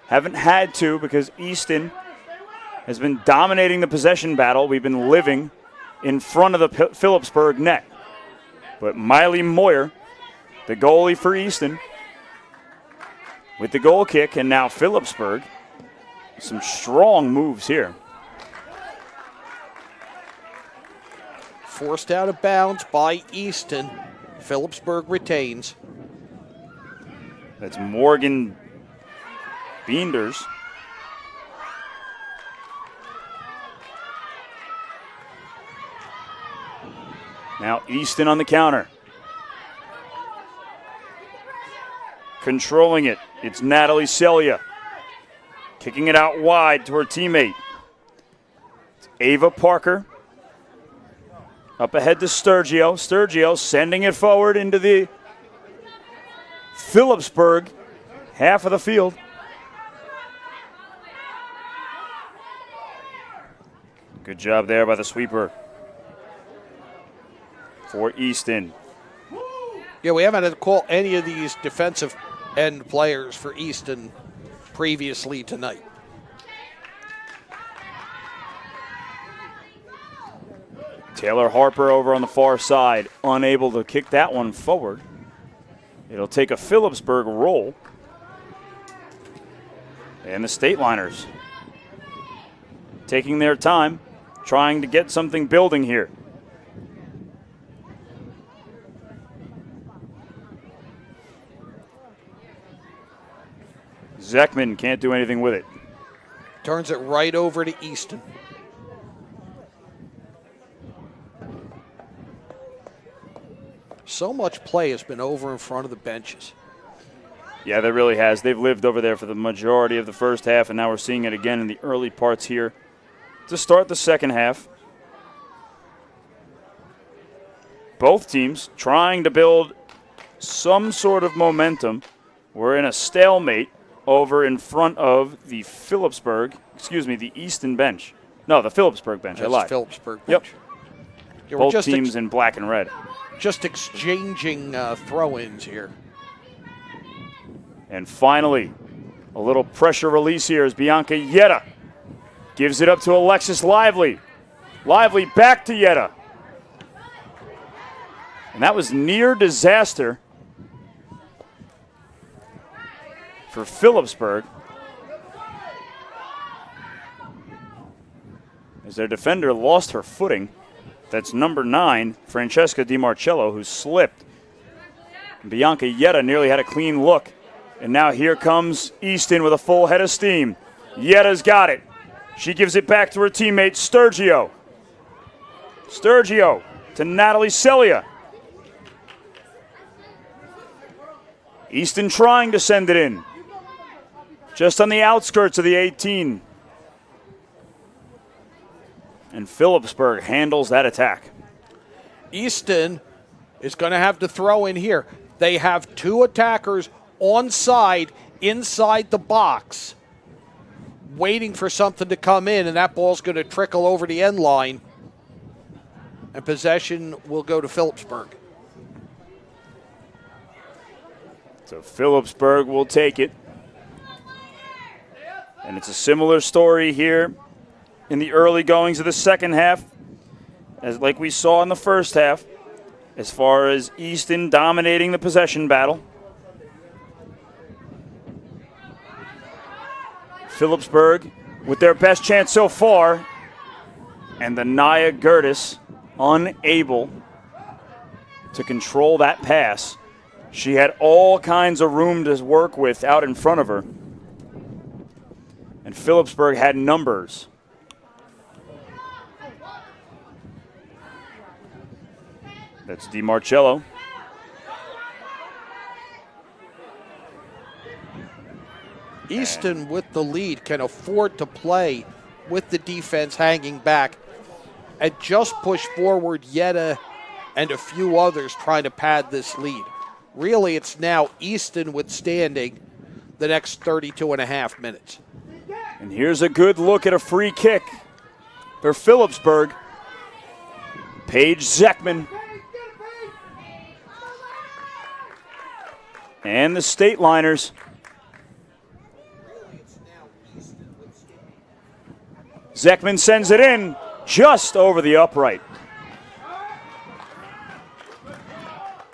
Haven't had to because Easton has been dominating the possession battle. We've been living in front of the Phillipsburg net. But Miley Moyer, the goalie for Easton, with the goal kick, and now Phillipsburg. Some strong moves here. Forced out of bounds by Easton. Phillipsburg retains. That's Morgan Beenders. Now Easton on the counter. Controlling it. It's Natalie Celia. Kicking it out wide to her teammate. It's Ava Parker. Up ahead to Sturgio. Sturgio sending it forward into the Phillipsburg half of the field. Good job there by the sweeper for Easton. Yeah, we haven't had to call any of these defensive end players for Easton previously tonight. Taylor Harper over on the far side, unable to kick that one forward. It'll take a Phillipsburg roll. And the Stateliners taking their time, trying to get something building here. Zeckman can't do anything with it. Turns it right over to Easton. So much play has been over in front of the benches. Yeah, there really has. They've lived over there for the majority of the first half, and now we're seeing it again in the early parts here to start the second half. Both teams trying to build some sort of momentum. We're in a stalemate over in front of the the Easton bench. No, the Phillipsburg bench. That's I lied. Phillipsburg bench. Yep. Yeah, we're Both teams in black and red. Just exchanging throw-ins here. And finally, a little pressure release here as Bianca Yetta gives it up to Alexis Lively. Lively back to Yetta. And that was near disaster for Phillipsburg, as their defender lost her footing. That's number 9, Francesca DiMarcello, who slipped. Bianca Yetta nearly had a clean look. And now here comes Easton with a full head of steam. Yetta's got it. She gives it back to her teammate, Sturgio. Sturgio to Natalie Celia. Easton trying to send it in. Just on the outskirts of the 18. And Phillipsburg handles that attack. Easton is going to have to throw in here. They have 2 attackers onside inside the box, waiting for something to come in, and that ball's going to trickle over the end line, and possession will go to Phillipsburg. So Phillipsburg will take it. And it's a similar story here in the early goings of the second half, as like we saw in the first half, as far as Easton dominating the possession battle. Phillipsburg with their best chance so far, and the Naya Gertis unable to control that pass. She had all kinds of room to work with out in front of her. and Phillipsburg had numbers. That's DiMarcello. Easton with the lead can afford to play with the defense hanging back and just push forward Yetta and a few others trying to pad this lead. Really, it's now Easton withstanding the next 32 and a half minutes. And here's a good look at a free kick for Phillipsburg. Paige Zeckman. And the Stateliners. Zeckman sends it in just over the upright.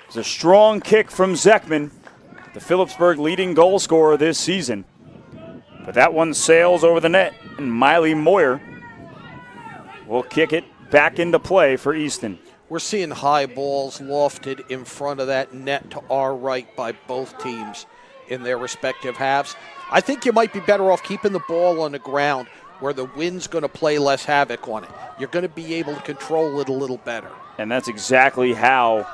It's a strong kick from Zeckman, the Phillipsburg leading goal scorer this season. But that one sails over the net, and Miley Moyer will kick it back into play for Easton. We're seeing high balls lofted in front of that net to our right by both teams in their respective halves. I think you might be better off keeping the ball on the ground where the wind's going to play less havoc on it. You're going to be able to control it a little better. And that's exactly how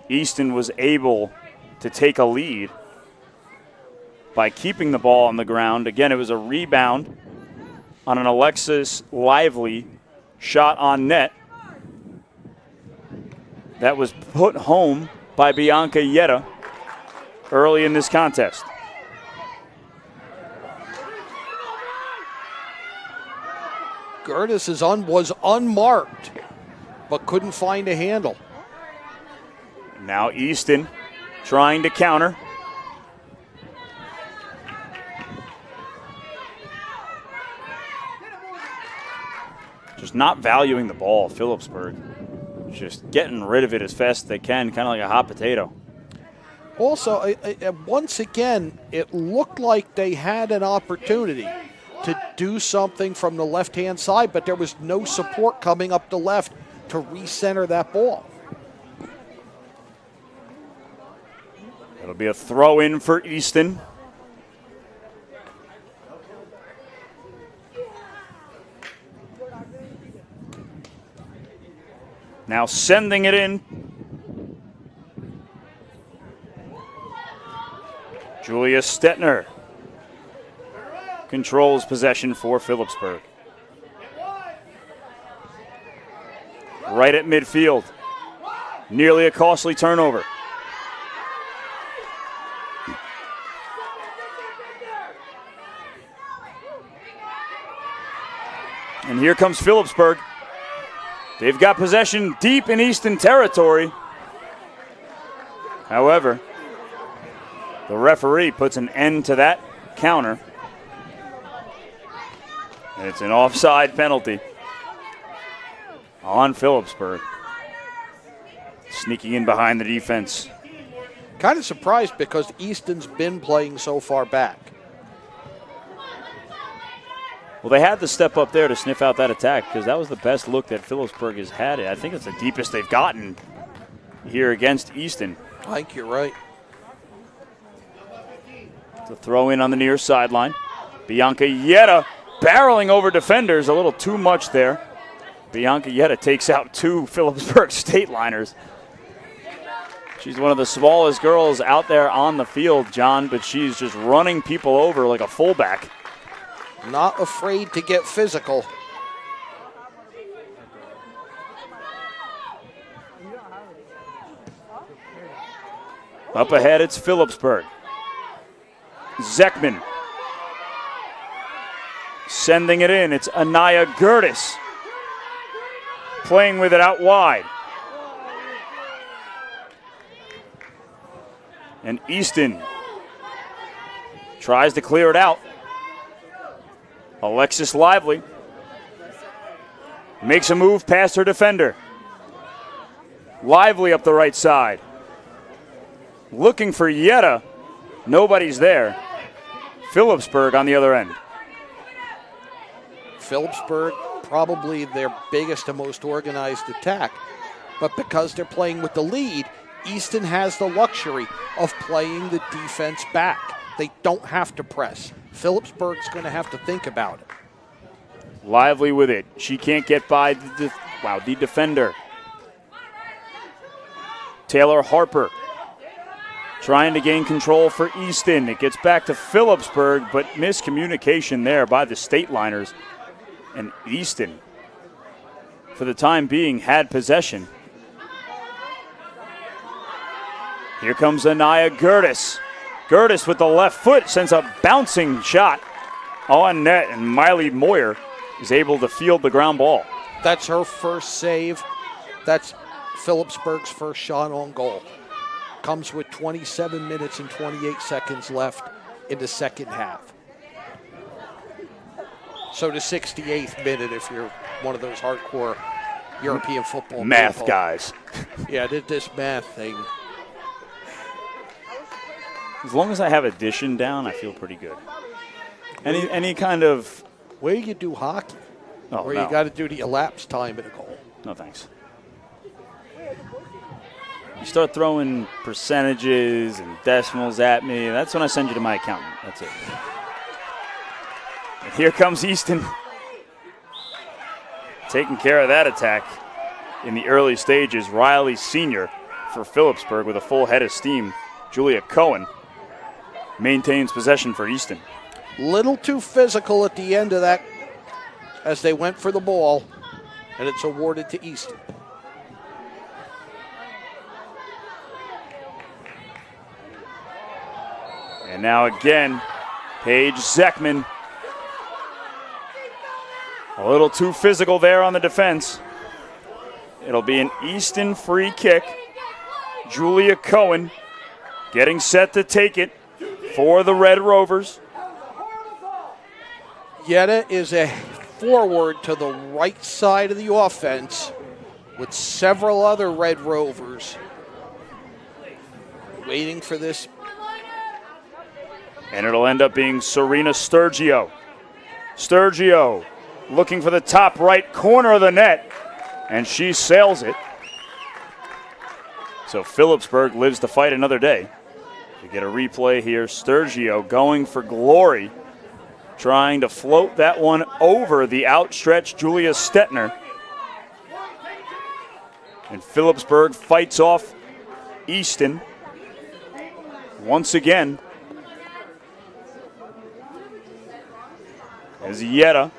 Easton was able to take a lead, by keeping the ball on the ground. Again, it was a rebound on an Alexis Lively shot on net that was put home by Bianca Yetta early in this contest. Gertis was unmarked, but couldn't find a handle. Now Easton trying to counter. Just not valuing the ball, Phillipsburg. Just getting rid of it as fast as they can, kind of like a hot potato. Also, once again, it looked like they had an opportunity to do something from the left-hand side, but there was no support coming up the left to recenter that ball. It'll be a throw-in for Easton. Now sending it in. Julia Stetner controls possession for Phillipsburg. Right at midfield. Nearly a costly turnover. And here comes Phillipsburg. They've got possession deep in Easton territory. However, the referee puts an end to that counter. And it's an offside penalty on Phillipsburg. Sneaking in behind the defense. Kind of surprised because Easton's been playing so far back. Well, they had to step up there to sniff out that attack because that was the best look that Phillipsburg has had. I think it's the deepest they've gotten here against Easton. I think you're right. It's a throw in on the near sideline. Bianca Yetta barreling over defenders, a little too much there. Bianca Yetta takes out two Phillipsburg Stateliners. She's one of the smallest girls out there on the field, John, but she's just running people over like a fullback. Not afraid to get physical. Up ahead, it's Phillipsburg. Zeckman sending it in. It's Anaya Gertis playing with it out wide. And Easton tries to clear it out. Alexis Lively makes a move past her defender. Lively up the right side. Looking for Yetta. Nobody's there. Phillipsburg on the other end. Phillipsburg, probably their biggest and most organized attack. But because they're playing with the lead, Easton has the luxury of playing the defense back. They don't have to press. Phillipsburg's going to have to think about it. Lively with it. She can't get by the defender. Taylor Harper trying to gain control for Easton. It gets back to Phillipsburg, but miscommunication there by the Stateliners. And Easton, for the time being, had possession. Here comes Anaya Gertis. Gertis with the left foot sends a bouncing shot on net, and Miley Moyer is able to field the ground ball. That's her first save. That's Phillipsburg's first shot on goal. Comes with 27 minutes and 28 seconds left in the second half. So the 68th minute if you're one of those hardcore European football math people. Guys. Yeah, this math thing. As long as I have addition down, I feel pretty good. Any kind of... Where you do hockey, where you got to do the elapsed time in a goal. No thanks. You start throwing percentages and decimals at me, that's when I send you to my accountant. That's it. And here comes Easton. Taking care of that attack in the early stages. Riley Sr. for Phillipsburg with a full head of steam. Julia Cohen maintains possession for Easton. Little too physical at the end of that as they went for the ball, and it's awarded to Easton. And now again, Paige Zeckman. A little too physical there on the defense. It'll be an Easton free kick. Julia Cohen getting set to take it for the Red Rovers. Yetta is a forward to the right side of the offense with several other Red Rovers waiting for this. And it'll end up being Serena Sturgio. Sturgio looking for the top right corner of the net, and she sails it. So Phillipsburg lives to fight another day. We get a replay here. Sturgio going for glory, trying to float that one over the outstretched Julia Stetner. And Phillipsburg fights off Easton once again. As Yetta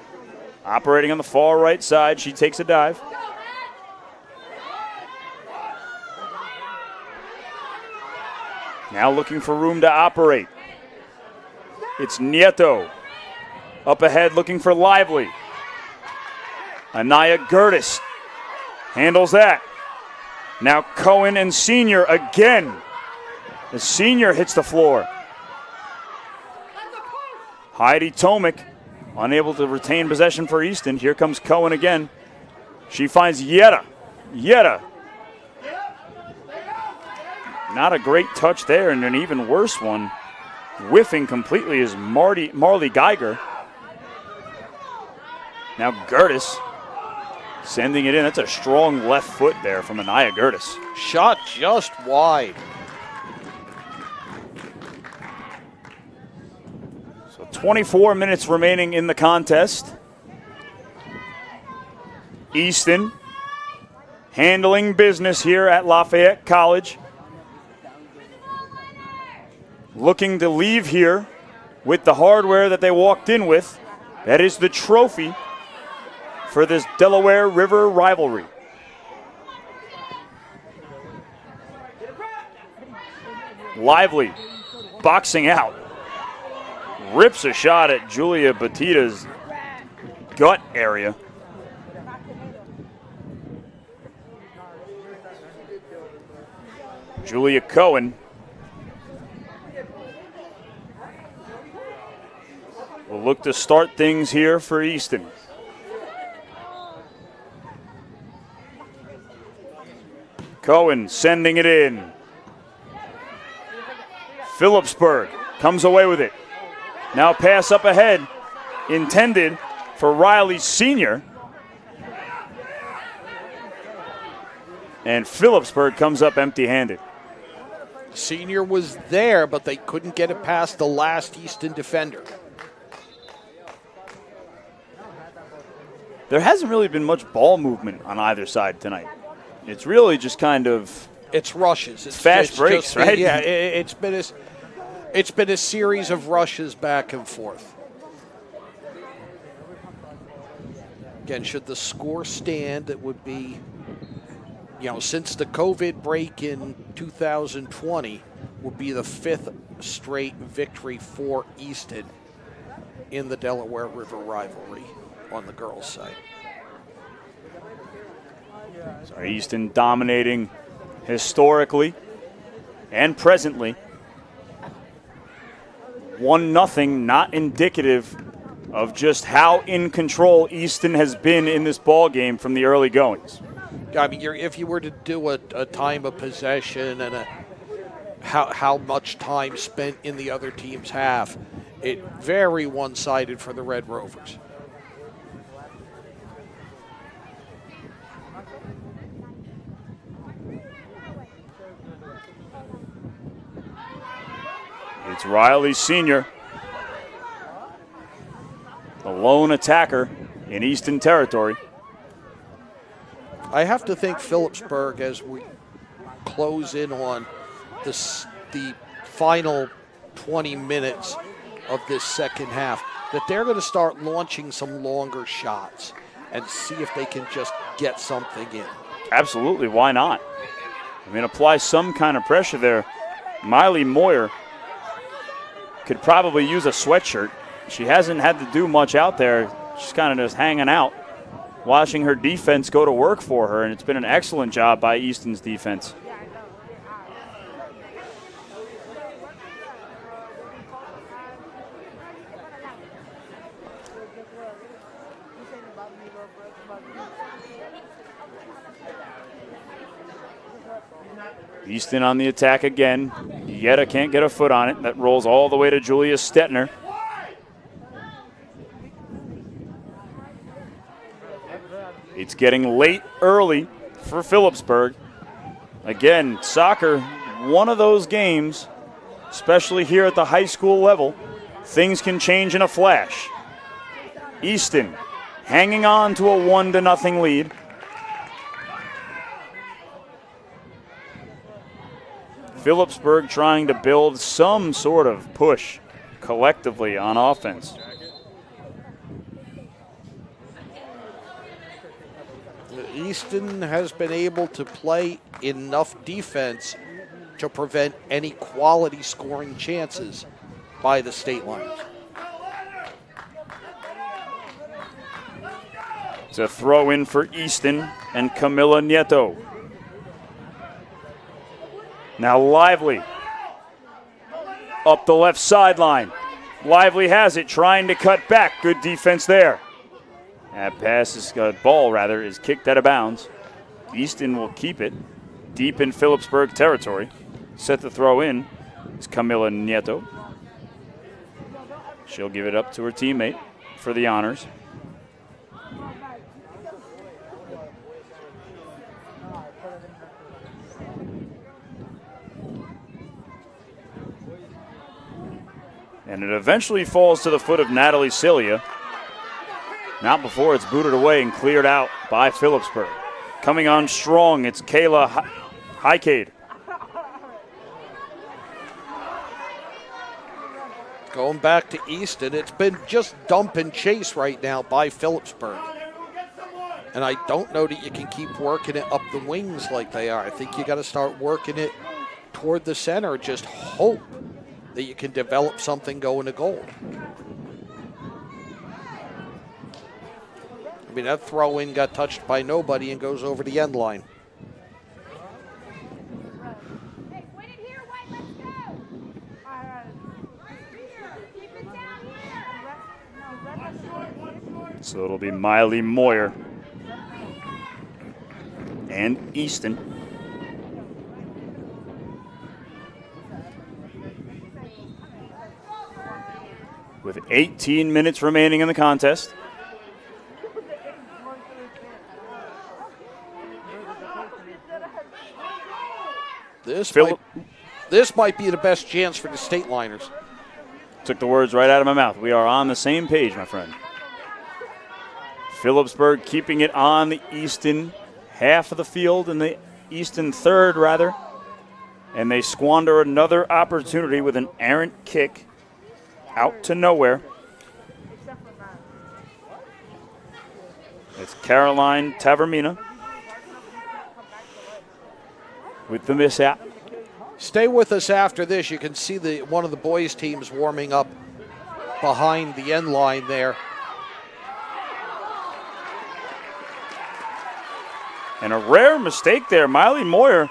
operating on the far right side, she takes a dive. Now looking for room to operate. It's Nieto. Up ahead looking for Lively. Anaya Gertis handles that. Now Cohen and Senior again. The Senior hits the floor. Heidi Tomic unable to retain possession for Easton. Here comes Cohen again. She finds Yetta. Yetta. Not a great touch there, and an even worse one. Whiffing completely is Marley Geiger. Now Gertis sending it in. That's a strong left foot there from Anaya Gertis. Shot just wide. So 24 minutes remaining in the contest. Easton handling business here at Lafayette College. Looking to leave here with the hardware that they walked in with. That is the trophy for this Delaware River rivalry. Lively, boxing out. Rips a shot at Julia Batita's gut area. Julia Cohen will look to start things here for Easton. Cohen sending it in. Phillipsburg comes away with it. Now pass up ahead, intended for Riley Sr. And Phillipsburg comes up empty-handed. Senior was there, but they couldn't get it past the last Easton defender. There hasn't really been much ball movement on either side tonight. It's really just kind of It's rushes. It's fast breaks, right? Yeah, it's been a series of rushes back and forth. Again, should the score stand, it would be, since the COVID break in 2020, would be the 5th straight victory for Easton in the Delaware River rivalry on the girls' side. So Easton dominating historically and presently. 1-0, not indicative of just how in control Easton has been in this ball game from the early goings. I mean, if you were to do a time of possession and how much time spent in the other team's half, it very one-sided for the Red Rovers. It's Riley Sr., the lone attacker in Easton territory. I have to think Phillipsburg, as we close in on the final 20 minutes of this second half, that they're going to start launching some longer shots and see if they can just get something in. Absolutely, why not? I mean, apply some kind of pressure there. Miley Moyer could probably use a sweatshirt. She hasn't had to do much out there. She's kind of just hanging out, watching her defense go to work for her, and it's been an excellent job by Easton's defense. Easton on the attack again. Yetta can't get a foot on it. That rolls all the way to Julia Stetner. It's getting late early for Phillipsburg. Again, soccer, one of those games, especially here at the high school level, things can change in a flash. Easton hanging on to a 1-0 lead. Phillipsburg trying to build some sort of push collectively on offense. Easton has been able to play enough defense to prevent any quality scoring chances by the Stateliners. It's a throw in for Easton and Camila Nieto. Now Lively up the left sideline. Lively has it, trying to cut back. Good defense there. That ball is kicked out of bounds. Easton will keep it deep in Phillipsburg territory. Set the throw in is Camila Nieto. She'll give it up to her teammate for the honors. And it eventually falls to the foot of Natalie Cilia. Not before it's booted away and cleared out by Phillipsburg. Coming on strong, it's Kayla Highcade. Going back to Easton, it's been just dump and chase right now by Phillipsburg. And I don't know that you can keep working it up the wings like they are. I think you got to start working it toward the center. Just hope that you can develop something going to goal. I mean, that throw-in got touched by nobody and goes over the end line. So it'll be Miley Moyer and Easton. With 18 minutes remaining in the contest. This This might be the best chance for the Stateliners. Took the words right out of my mouth. We are on the same page, my friend. Phillipsburg keeping it on the Easton half of the field, in the Easton third, rather. And they squander another opportunity with an errant kick out to nowhere. It's Caroline Tavermina with the mishap. Stay with us after this. You can see one of the boys' teams warming up behind the end line there. And a rare mistake there. Miley Moyer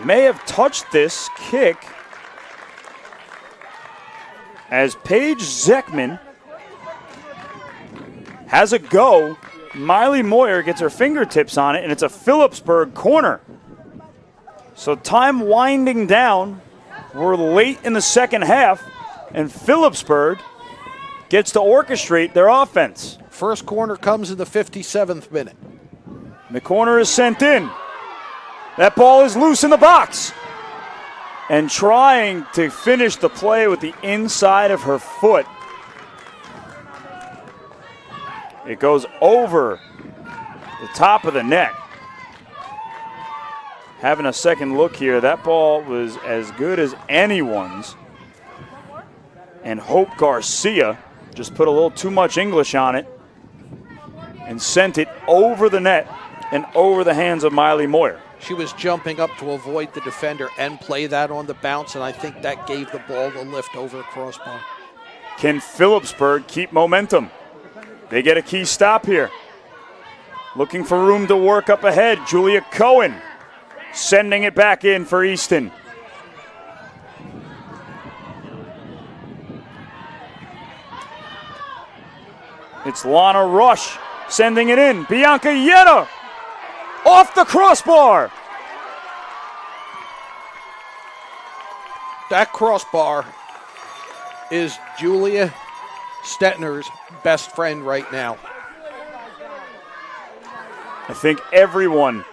may have touched this kick as Paige Zeckman has a go. Miley Moyer gets her fingertips on it, and it's a Phillipsburg corner. So time winding down. We're late in the second half, and Phillipsburg gets to orchestrate their offense. First corner comes in the 57th minute. The corner is sent in. That ball is loose in the box. And trying to finish the play with the inside of her foot. It goes over the top of the net. Having a second look here, that ball was as good as anyone's. And Hope Garcia just put a little too much English on it and sent it over the net and over the hands of Miley Moyer. She was jumping up to avoid the defender and play that on the bounce, and I think that gave the ball the lift over the crossbar. Can Phillipsburg keep momentum? They get a key stop here. Looking for room to work up ahead. Julia Cohen sending it back in for Easton. It's Lana Rush sending it in. Bianca Yetta off the crossbar. That crossbar is Julia Stetner's best friend right now. I think everyone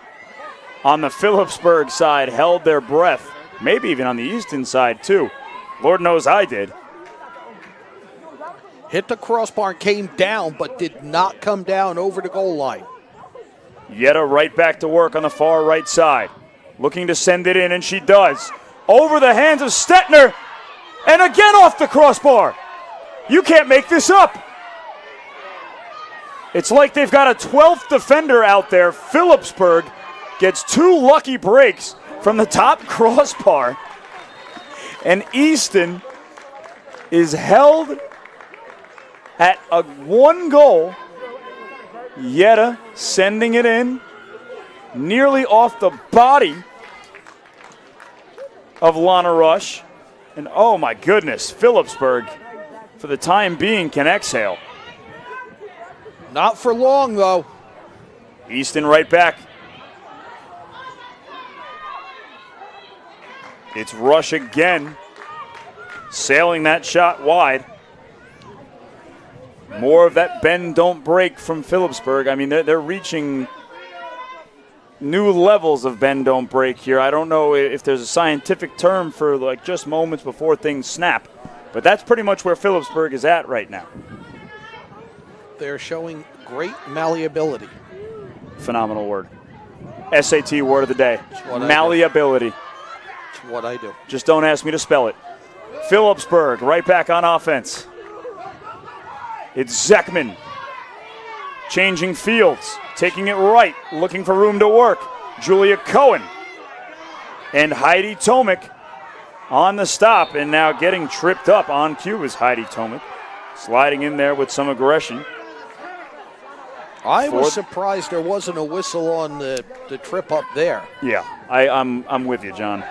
on the Phillipsburg side held their breath, maybe even on the Easton side too. Lord knows I did. Hit the crossbar and came down, but did not come down over the goal line. Yetta right back to work on the far right side. Looking to send it in, and she does. Over the hands of Stetner, and again off the crossbar. You can't make this up. It's like they've got a 12th defender out there. Phillipsburg gets two lucky breaks from the top crossbar, and Easton is held at a one goal. Yetta sending it in, nearly off the body of Lana Rush. And oh my goodness, Phillipsburg, for the time being, can exhale. Not for long, though. Easton right back. It's Rush again, sailing that shot wide. More of that bend, don't break from Phillipsburg. I mean, they're reaching new levels of bend, don't break here. I don't know if there's a scientific term for like just moments before things snap, but that's pretty much where Phillipsburg is at right now. They're showing great malleability. Phenomenal word. SAT word of the day. What malleability. It's what I do. Just don't ask me to spell it. Phillipsburg right back on offense. It's Zeckman changing fields, taking it right, looking for room to work. Julia Cohen and Heidi Tomic on the stop, and now getting tripped up on cue is Heidi Tomic, sliding in there with some aggression. I was surprised there wasn't a whistle on the trip up there. Yeah, I'm with you, John.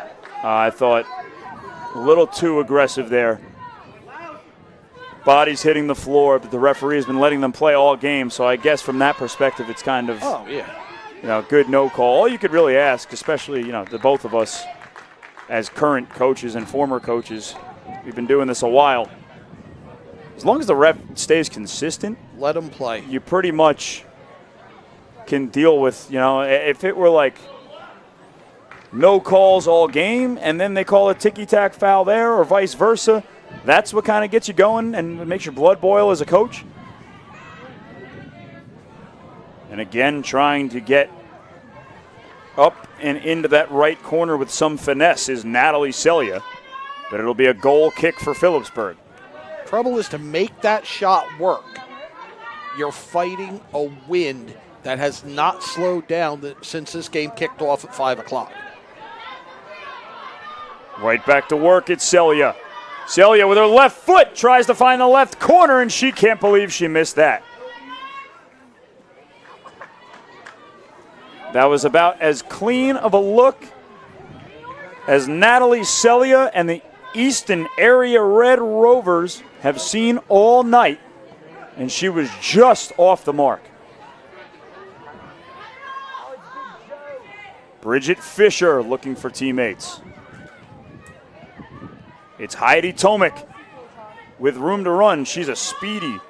I thought a little too aggressive there. Bodies hitting the floor, but the referee has been letting them play all game, so I guess from that perspective it's kind of good no call. All you could really ask, especially the both of us as current coaches and former coaches, we've been doing this a while. As long as the ref stays consistent, let them play. You pretty much can deal with, if it were like no calls all game, and then they call a ticky-tack foul there or vice versa. That's what kind of gets you going and makes your blood boil as a coach. And again, trying to get up and into that right corner with some finesse is Natalie Celia, but it'll be a goal kick for Phillipsburg. Trouble is to make that shot work. You're fighting a wind that has not slowed down since this game kicked off at 5 o'clock. Right back to work, it's Celia. Celia with her left foot tries to find the left corner, and she can't believe she missed that. That was about as clean of a look as Natalie Celia and the Easton Area Red Rovers have seen all night, and she was just off the mark. Bridget Fisher looking for teammates. It's Heidi Tomic with room to run. She's a speedy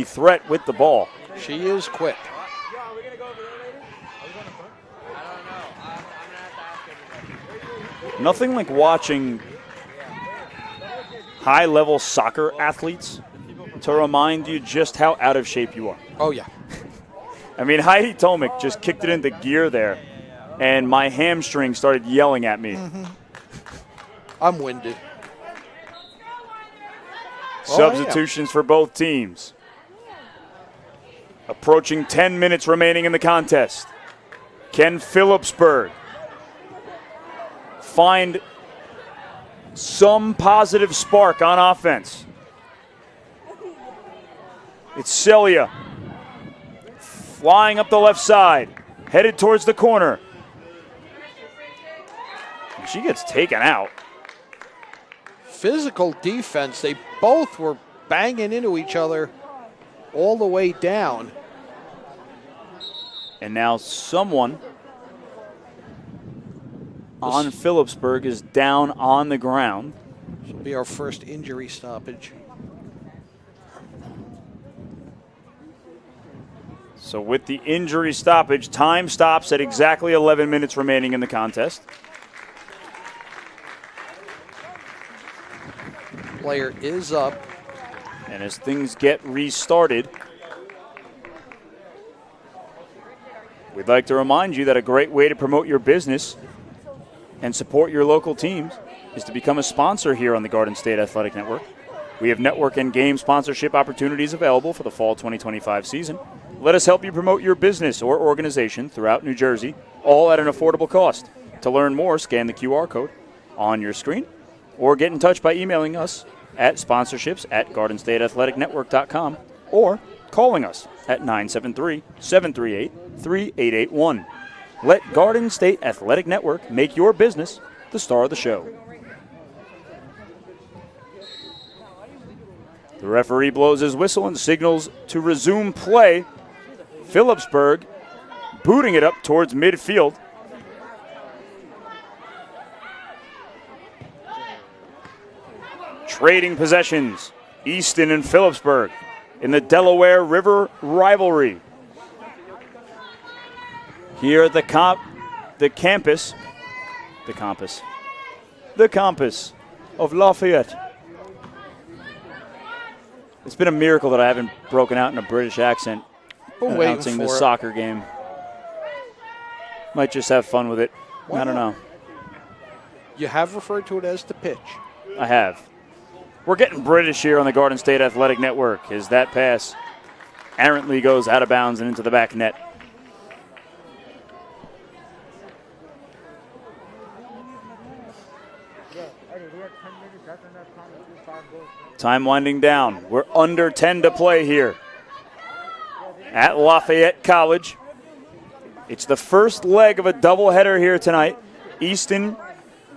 threat with the ball. She is quick. Nothing like watching high-level soccer athletes to remind you just how out of shape you are. Oh, yeah. I mean, Heidi Tomic just kicked it into gear there, and my hamstring started yelling at me. Mm-hmm. I'm winded. Substitutions for both teams. Approaching 10 minutes remaining in the contest. Can Phillipsburg find some positive spark on offense? It's Celia flying up the left side, headed towards the corner. She gets taken out. Physical defense. They both were banging into each other all the way down. And now someone on Phillipsburg is down on the ground. This will be our first injury stoppage. So with the injury stoppage, time stops at exactly 11 minutes remaining in the contest. Player is up. And as things get restarted, we'd like to remind you that a great way to promote your business and support your local teams is to become a sponsor here on the Garden State Athletic Network. We have network and game sponsorship opportunities available for the fall 2025 season. Let us help you promote your business or organization throughout New Jersey, all at an affordable cost. To learn more, scan the QR code on your screen or get in touch by emailing us at sponsorships@gardenstateathleticnetwork.com or calling us at 973-738-3881. Let Garden State Athletic Network make your business the star of the show. The referee blows his whistle and signals to resume play. Phillipsburg booting it up towards midfield. Trading possessions, Easton and Phillipsburg in the Delaware River rivalry. Here at the campus of Lafayette. It's been a miracle that I haven't broken out in a British accent announcing this soccer game. Might just have fun with it. I don't know. You have referred to it as the pitch. I have. We're getting British here on the Garden State Athletic Network as that pass errantly goes out of bounds and into the back net. Time winding down. We're under 10 to play here at Lafayette College. It's the first leg of a doubleheader here tonight. Easton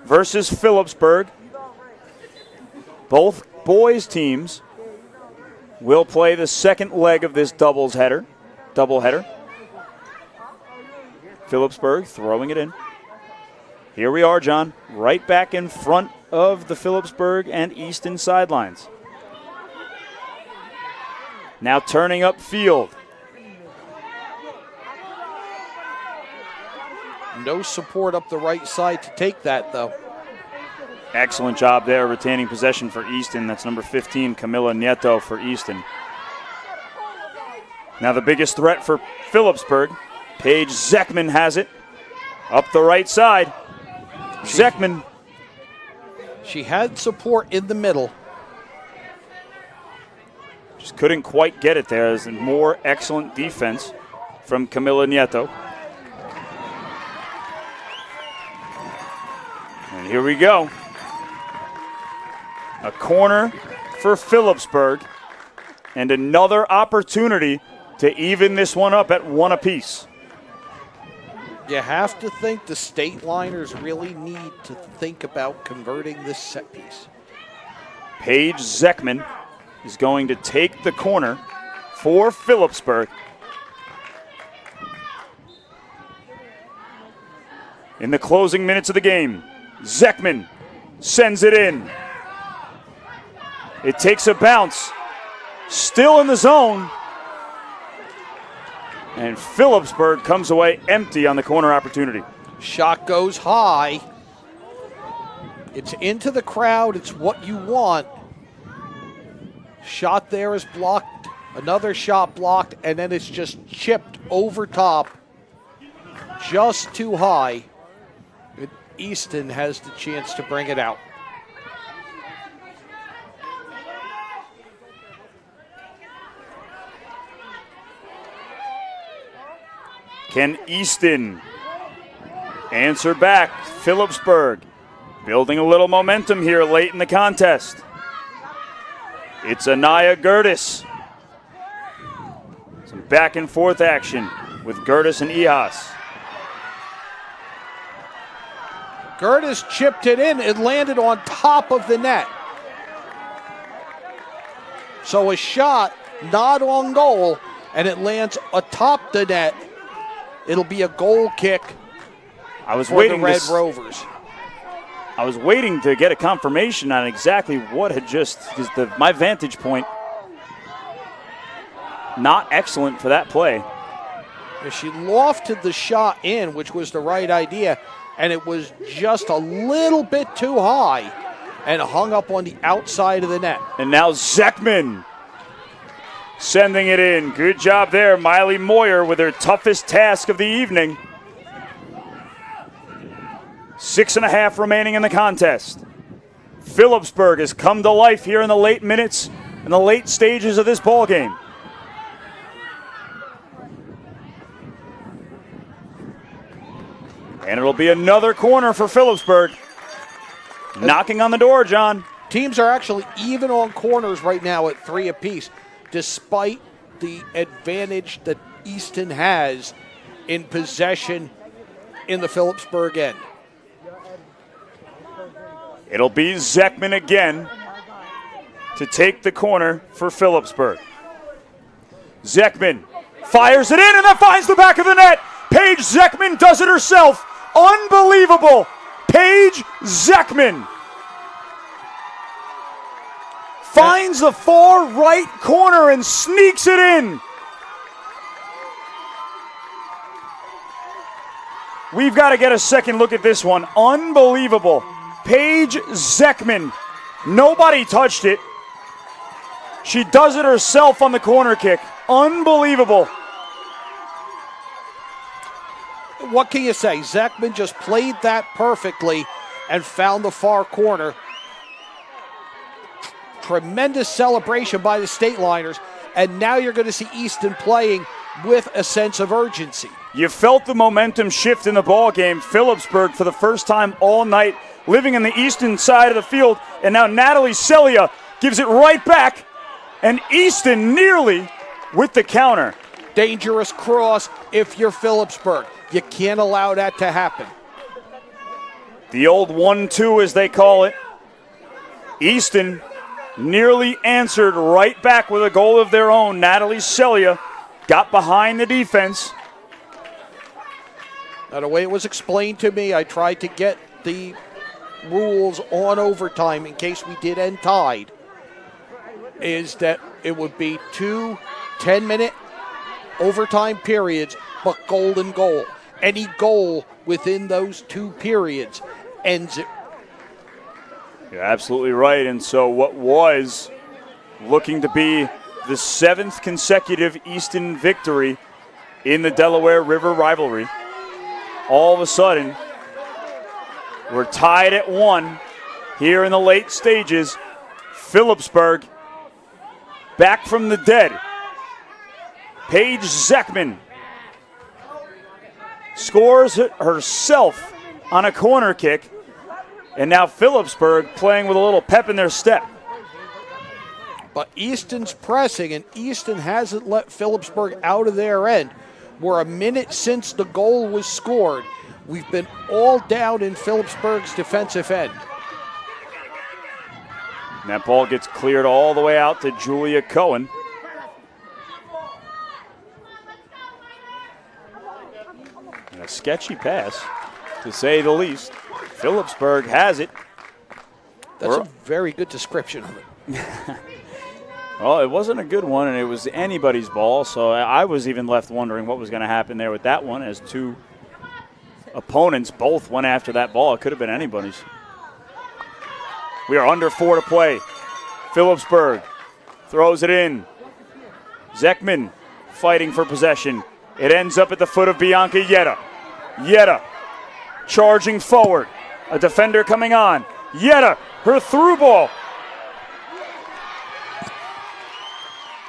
versus Phillipsburg. Both boys' teams will play the second leg of this doubleheader. Phillipsburg throwing it in. Here we are, John, right back in front of the Phillipsburg and Easton sidelines. Now turning upfield. No support up the right side to take that, though. Excellent job there retaining possession for Easton. That's number 15, Camila Nieto for Easton. Now the biggest threat for Phillipsburg. Paige Zeckman has it. Up the right side. Zeckman. She had support in the middle. Just couldn't quite get it there. There's more excellent defense from Camila Nieto. And here we go. A corner for Phillipsburg. And another opportunity to even this one up at 1 apiece. You have to think the Stateliners really need to think about converting this set piece. Paige Zeckman is going to take the corner for Phillipsburg. In the closing minutes of the game, Zeckman sends it in. It takes a bounce, still in the zone. And Phillipsburg comes away empty on the corner opportunity. Shot goes high. It's into the crowd. It's what you want. Shot there is blocked. Another shot blocked, and then it's just chipped over top. Just too high. And Easton has the chance to bring it out. Can Easton answer back? Phillipsburg building a little momentum here late in the contest. It's Anaya Gertis. Some back and forth action with Gertis and Ihas. Gertis chipped it in. It landed on top of the net. So a shot, not on goal, and it lands atop the net. It'll be a goal kick for the Red Rovers. I was waiting to get a confirmation on exactly what had just, because my vantage point, not excellent for that play. She lofted the shot in, which was the right idea, and it was just a little bit too high and hung up on the outside of the net. And now Zeckman sending it in. Good job there, Miley Moyer with her toughest task of the evening. 6.5 remaining in the contest. Phillipsburg has come to life here in the late minutes and the late stages of this ball game. And it'll be another corner for Phillipsburg. Knocking on the door, John. Teams are actually even on corners right now at 3 apiece, despite the advantage that Easton has in possession in the Phillipsburg end. It'll be Zeckman again to take the corner for Phillipsburg. Zeckman fires it in, and that finds the back of the net. Paige Zeckman does it herself. Unbelievable. Paige Zeckman finds the far right corner and sneaks it in. We've got to get a second look at this one. Unbelievable. Paige Zeckman. Nobody touched it. She does it herself on the corner kick. Unbelievable. What can you say? Zeckman just played that perfectly and found the far corner. Tremendous celebration by the Stateliners, and now you're going to see Easton playing with a sense of urgency. You felt the momentum shift in the ball game. Phillipsburg, for the first time all night, living on the eastern side of the field, and now Natalie Celia gives it right back, and Easton nearly with the counter. Dangerous cross if you're Phillipsburg. You can't allow that to happen. The old 1-2, as they call it. Easton nearly answered right back with a goal of their own. Natalie Celia got behind the defense. Now, the way it was explained to me, I tried to get the rules on overtime in case we did end tied, is that it would be 2 10-minute overtime periods, but goal and goal. Any goal within those 2 periods ends it. You're absolutely right. And so what was looking to be the 7th consecutive Easton victory in the Delaware River rivalry, all of a sudden, we're tied at 1 here in the late stages. Phillipsburg back from the dead. Paige Zeckman scores herself on a corner kick, and now Phillipsburg playing with a little pep in their step. But Easton's pressing, and Easton hasn't let Phillipsburg out of their end. We're a minute since the goal was scored. We've been all down in Phillipsburg's defensive end. And that ball gets cleared all the way out to Julia Cohen. And a sketchy pass, to say the least. Phillipsburg has it. That's a very good description of it. Well, it wasn't a good one, and it was anybody's ball, so I was even left wondering what was going to happen there with that one, as 2 opponents both went after that ball. It could have been anybody's. We are under 4 to play. Phillipsburg throws it in. Zeckman fighting for possession. It ends up at the foot of Bianca Yetta. Yetta charging forward. A defender coming on. Yetta, her through ball.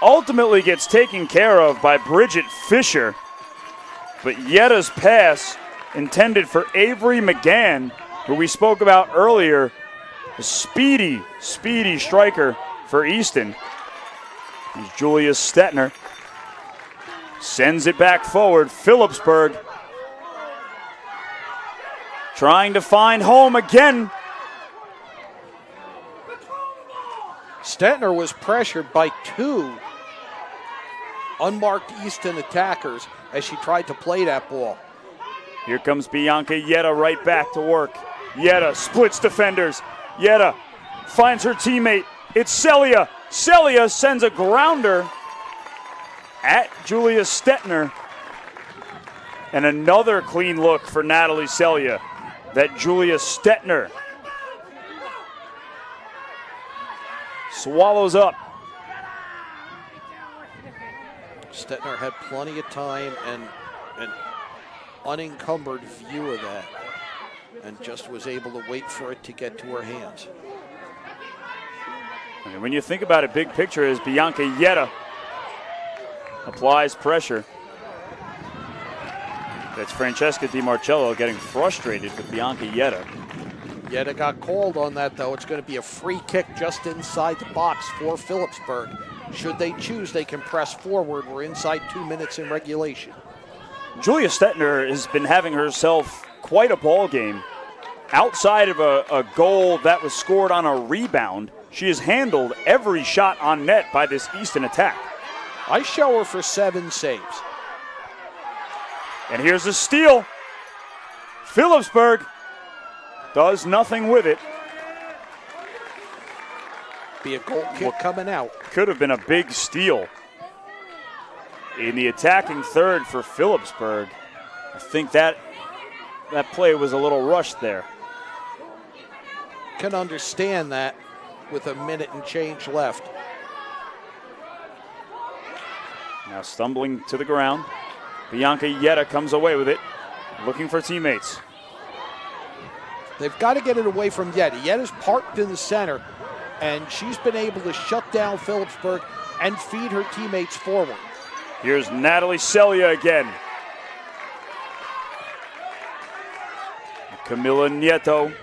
Ultimately gets taken care of by Bridget Fisher. But Yetta's pass intended for Avery McGann, who we spoke about earlier, a speedy striker for Easton. He's Julia Stetner. Sends it back forward. Phillipsburg trying to find home again. Stetner was pressured by 2 unmarked Easton attackers as she tried to play that ball. Here comes Bianca Yetta right back to work. Yetta splits defenders. Yetta finds her teammate. It's Celia. Celia sends a grounder at Julia Stetner. And another clean look for Natalie Celia. That Julia Stetner swallows up. Stetner had plenty of time and an unencumbered view of that, and just was able to wait for it to get to her hands. I mean, when you think about it, big picture is Bianca Yetta applies pressure. That's Francesca DiMarcello getting frustrated with Bianca Yetta. Yetta got called on that, though. It's going to be a free kick just inside the box for Phillipsburg. Should they choose, they can press forward. We're inside 2 minutes in regulation. Julia Stetner has been having herself quite a ball game. Outside of a goal that was scored on a rebound, she has handled every shot on net by this Easton attack. I show her for 7 saves. And here's a steal. Phillipsburg does nothing with it. Be a goal kick coming out. Could have been a big steal. In the attacking third for Phillipsburg, I think that play was a little rushed there. Can understand that with a minute and change left. Now stumbling to the ground. Bianca Yetta comes away with it, looking for teammates. They've got to get it away from Yetta. Yetta's parked in the center, and she's been able to shut down Phillipsburg and feed her teammates forward. Here's Natalie Celia again. Camila Nieto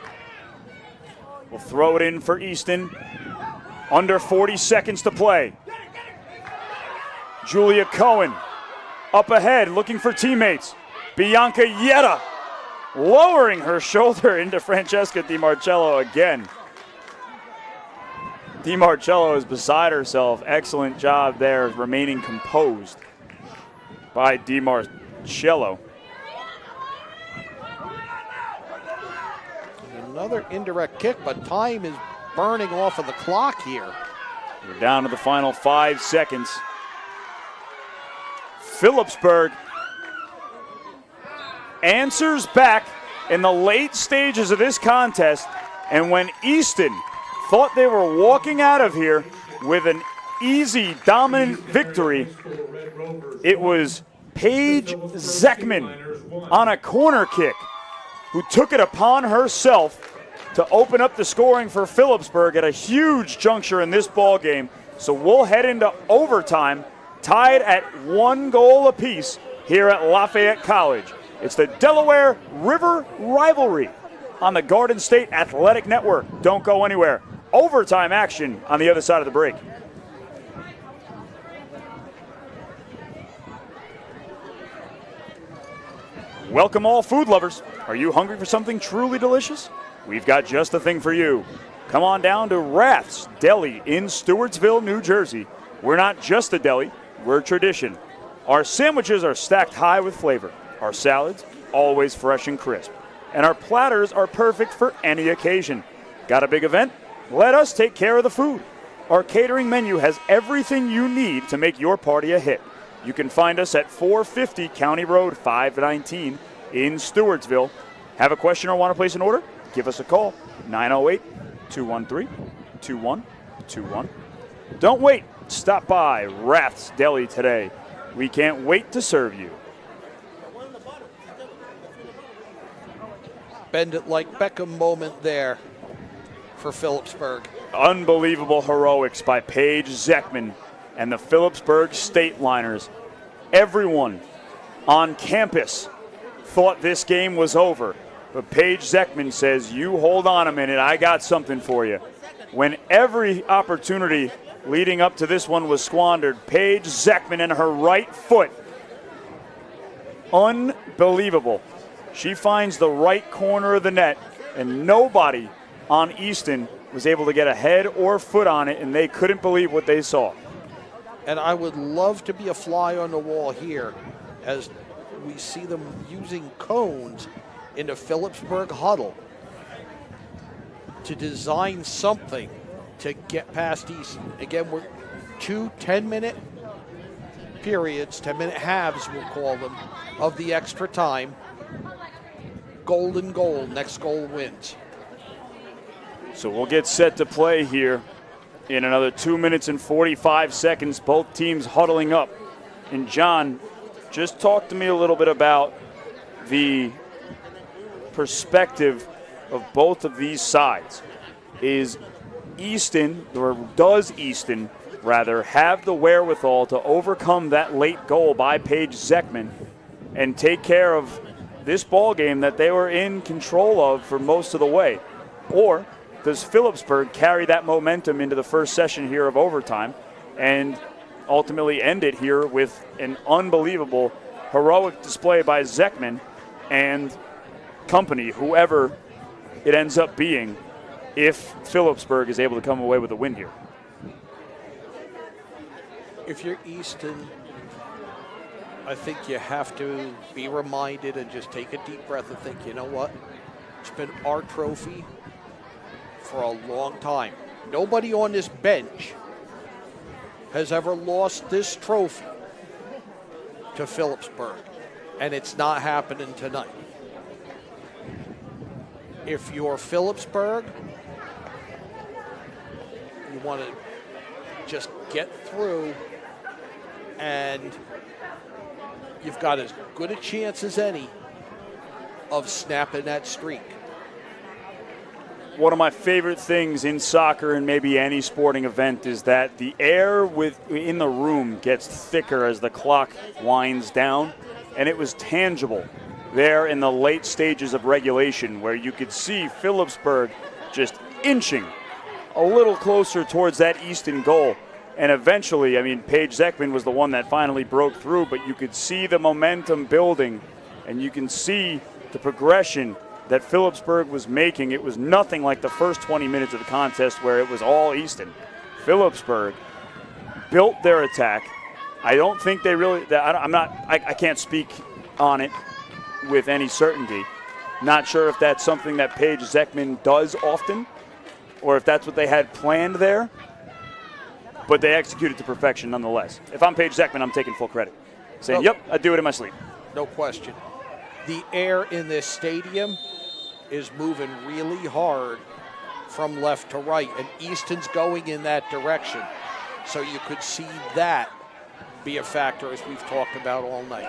will throw it in for Easton. Under 40 seconds to play. Julia Cohen up ahead looking for teammates. Bianca Yetta lowering her shoulder into Francesca DiMarcello again. DiMarcello is beside herself. Excellent job there, remaining composed by DiMarcello. Another indirect kick, but time is burning off of the clock here. We're down to the final 5 seconds. answers back in the late stages of this contest. And when Easton thought they were walking out of here with an easy, dominant victory, it was Paige Zeckman on a corner kick who took it upon herself to open up the scoring for Phillipsburg at a huge juncture in this ball game. So we'll head into overtime, tied at 1 goal apiece here at Lafayette College. It's the Delaware River rivalry on the Garden State Athletic Network. Don't go anywhere. Overtime action on the other side of the break. Welcome all food lovers. Are you hungry for something truly delicious? We've got just the thing for you. Come on down to Rath's Deli in Stewartsville, New Jersey. We're not just a deli, we're tradition. Our sandwiches are stacked high with flavor. Our salads, always fresh and crisp. And our platters are perfect for any occasion. Got a big event? Let us take care of the food. Our catering menu has everything you need to make your party a hit. You can find us at 450 County Road 519 in Stewartsville. Have a question or want to place an order? Give us a call, 908-213-2121. Don't wait. Stop by Rath's Deli today. We can't wait to serve you. Bend it like Beckham moment there for Phillipsburg. Unbelievable heroics by Paige Zeckman and the Phillipsburg Stateliners. Everyone on campus thought this game was over, but Paige Zeckman says, you hold on a minute, I got something for you. When every opportunity leading up to this one was squandered, Paige Zeckman and her right foot, unbelievable. She finds the right corner of the net, and nobody on Easton was able to get a head or foot on it, and they couldn't believe what they saw. And I would love to be a fly on the wall here as we see them using cones in the Phillipsburg huddle to design something to get past Easton. Again, we're 2 10-minute periods, 10-minute halves we'll call them, of the extra time. Golden goal, next goal wins. So we'll get set to play here in another 2 minutes and 45 seconds, both teams huddling up. And John, just talk to me a little bit about the perspective of both of these sides. Is Easton, or does Easton rather, have the wherewithal to overcome that late goal by Paige Zeckman and take care of this ball game that they were in control of for most of the way? Or does Phillipsburg carry that momentum into the first session here of overtime and ultimately end it here with an unbelievable heroic display by Zeckman and company, whoever it ends up being, if Phillipsburg is able to come away with a win here? If you're Easton, I think you have to be reminded and just take a deep breath and think, you know what? It's been our trophy for a long time. Nobody on this bench has ever lost this trophy to Phillipsburg, and it's not happening tonight. If you're Phillipsburg, you want to just get through, and you've got as good a chance as any of snapping that streak. One of my favorite things in soccer and maybe any sporting event is that the air in the room gets thicker as the clock winds down, and it was tangible there in the late stages of regulation where you could see Phillipsburg just inching a little closer towards that Easton goal. And eventually, I mean, Paige Zeckman was the one that finally broke through, but you could see the momentum building, and you can see the progression that Phillipsburg was making. It was nothing like the first 20 minutes of the contest where it was all Easton. Phillipsburg built their attack. I don't think they really, I can't speak on it with any certainty. Not sure if that's something that Paige Zeckman does often or if that's what they had planned there, but they executed to perfection nonetheless. If I'm Paige Zeckman, I'm taking full credit, saying, yep, I do it in my sleep. No question. the air in this stadium is moving really hard from left to right, and Easton's going in that direction. So you could see that be a factor, as we've talked about all night.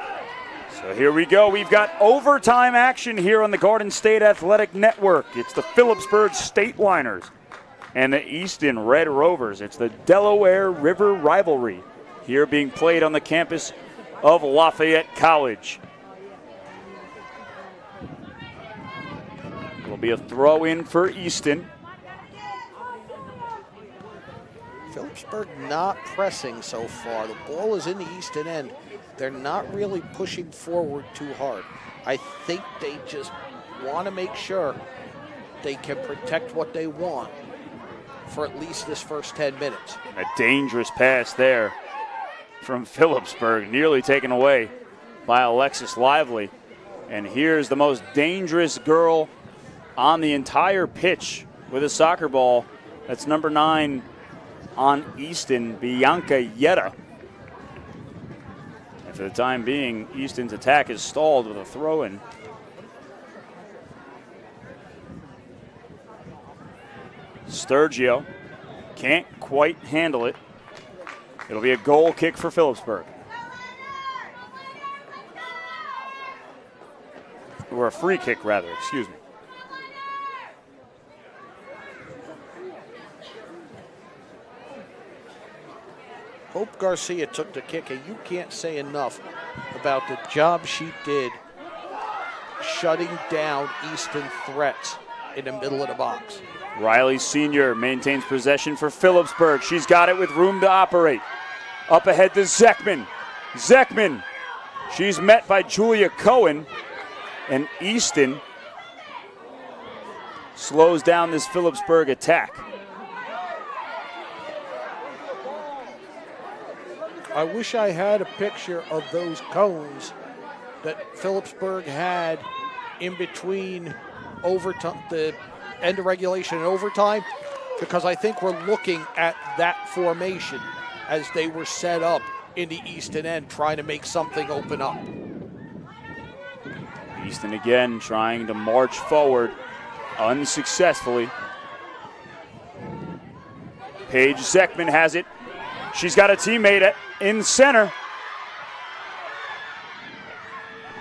So here we go. We've got overtime action here on the Garden State Athletic Network. It's the Phillipsburg Stateliners and the Easton Red Rovers. It's the Delaware River rivalry here being played on the campus of Lafayette College. It'll be a throw in for Easton. Phillipsburg not pressing so far. The ball is in the Easton end. They're not really pushing forward too hard. I think they just want to make sure they can protect what they want for at least this first 10 minutes. A dangerous pass there from Phillipsburg, nearly taken away by Alexis Lively. And here's the most dangerous girl on the entire pitch with a soccer ball. That's number 9 on Easton, Bianca Yetta. And for the time being, Easton's attack is stalled with a throw-in. Sturgio can't quite handle it. It'll be a goal kick for Phillipsburg. Or a free kick, rather, excuse me. Hope Garcia took the kick, and you can't say enough about the job she did shutting down Easton threats in the middle of the box. Riley Sr. maintains possession for Phillipsburg. She's got it with room to operate. Up ahead to Zeckman. Zeckman. She's met by Julia Cohen, and Easton slows down this Phillipsburg attack. I wish I had a picture of those cones that Phillipsburg had in between overtime, the end of regulation and overtime, because I think we're looking at that formation as they were set up in the Easton end, trying to make something open up. Easton again trying to march forward unsuccessfully. Paige Zeckman has it. She's got a teammate in center.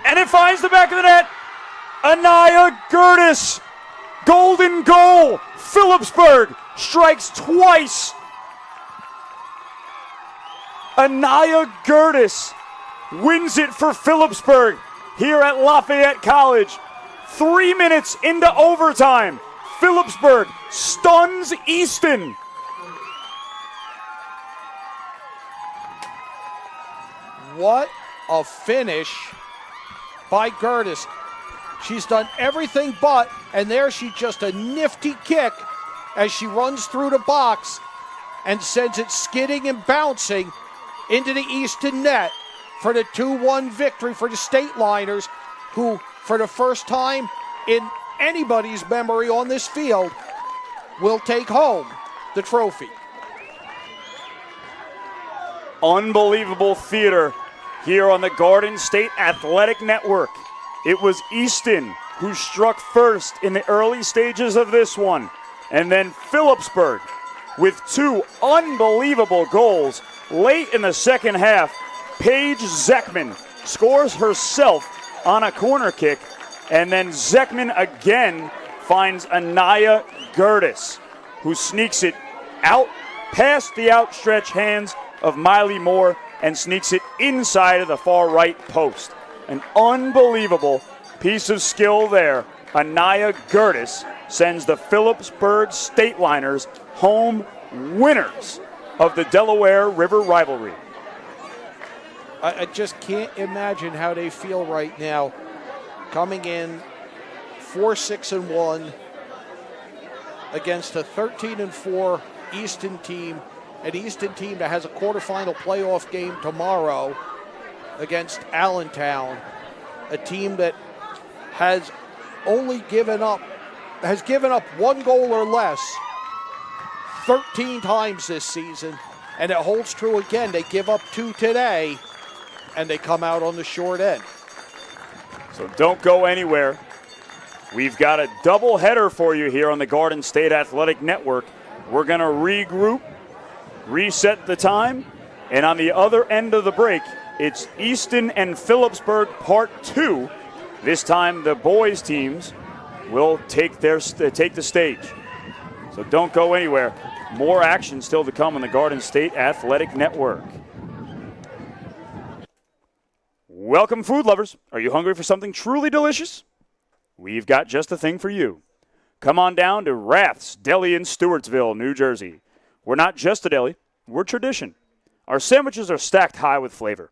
And it finds the back of the net. Anaya Gertis. Golden goal. Phillipsburg strikes twice. Anaya Gertis wins it for Phillipsburg here at Lafayette College. 3 minutes into overtime. Phillipsburg stuns Easton. What a finish by Gertis. She's done everything but, and there she just a nifty kick as she runs through the box and sends it skidding and bouncing into the Easton net for the 2-1 victory for the Stateliners, who for the first time in anybody's memory on this field will take home the trophy. Unbelievable theater here on the Garden State Athletic Network. It was Easton who struck first in the early stages of this one, and then Phillipsburg with 2 unbelievable goals late in the second half. Paige Zeckman scores herself on a corner kick, and then Zeckman again finds Anaya Gertis, who sneaks it out past the outstretched hands of Miley Moore and sneaks it inside of the far right post. An unbelievable piece of skill there. Anaya Gertis sends the Phillipsburg Stateliners home winners of the Delaware River rivalry. I just can't imagine how they feel right now, coming in 4-6-1 against a 13-4 Easton team, an Easton team that has a quarterfinal playoff game tomorrow against Allentown, a team that has given up 1 goal or less 13 times this season, and it holds true again. They give up 2 today, and they come out on the short end. So don't go anywhere. We've got a doubleheader for you here on the Garden State Athletic Network. We're going to regroup, reset the time, and on the other end of the break, it's Easton and Phillipsburg Part 2. This time the boys' teams will take the stage. So don't go anywhere. More action still to come on the Garden State Athletic Network. Welcome, food lovers. Are you hungry for something truly delicious? We've got just the thing for you. Come on down to Rath's Deli in Stewartsville, New Jersey. We're not just a deli, we're tradition. Our sandwiches are stacked high with flavor.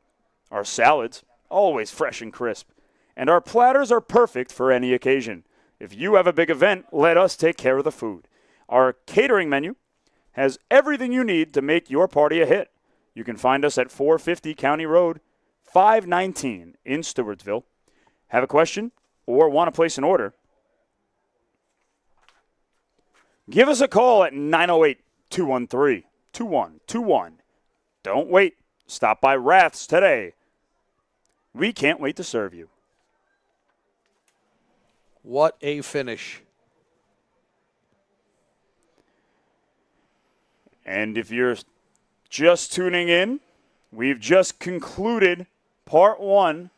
Our salads, always fresh and crisp. And our platters are perfect for any occasion. If you have a big event, let us take care of the food. Our catering menu has everything you need to make your party a hit. You can find us at 450 County Road, 519 in Stewartsville. Have a question or want to place an order? Give us a call at 908-213-2121. Don't wait. Stop by Rath's today. We can't wait to serve you. What a finish. And if you're just tuning in, we've just concluded part 1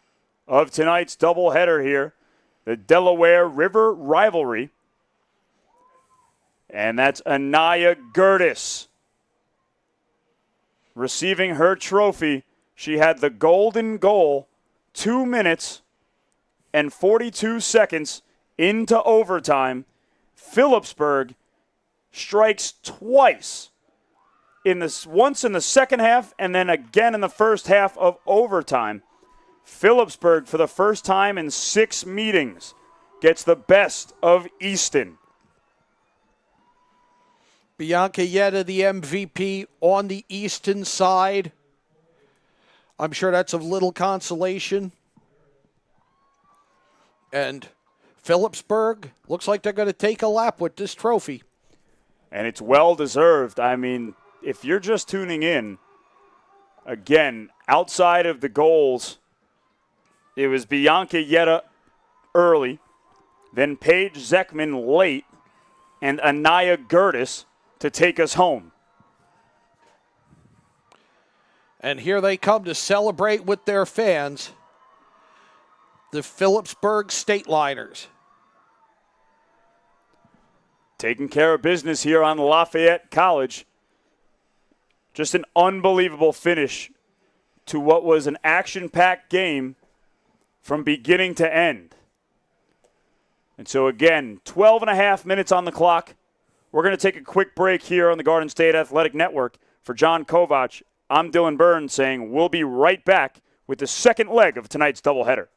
of tonight's doubleheader here, the Delaware River rivalry. And that's Anaya Gertis receiving her trophy. She had the golden goal 2 minutes and 42 seconds into overtime. Phillipsburg strikes twice, once in the second half and then again in the first half of overtime. Phillipsburg, for the first time in 6 meetings, gets the best of Easton. Bianca Yetta, the MVP on the Easton side. I'm sure that's of little consolation. And Phillipsburg looks like they're going to take a lap with this trophy. And it's well-deserved. I mean, if you're just tuning in, again, outside of the goals, it was Bianca Yetta early, then Paige Zeckman late, and Anaya Gertis to take us home. And here they come to celebrate with their fans, the Phillipsburg Stateliners. Taking care of business here on Lafayette College. Just an unbelievable finish to what was an action-packed game from beginning to end. And so again, 12 and a half minutes on the clock. We're going to take a quick break here on the Garden State Athletic Network. For John Kovach, I'm Dylan Burns saying we'll be right back with the second leg of tonight's doubleheader.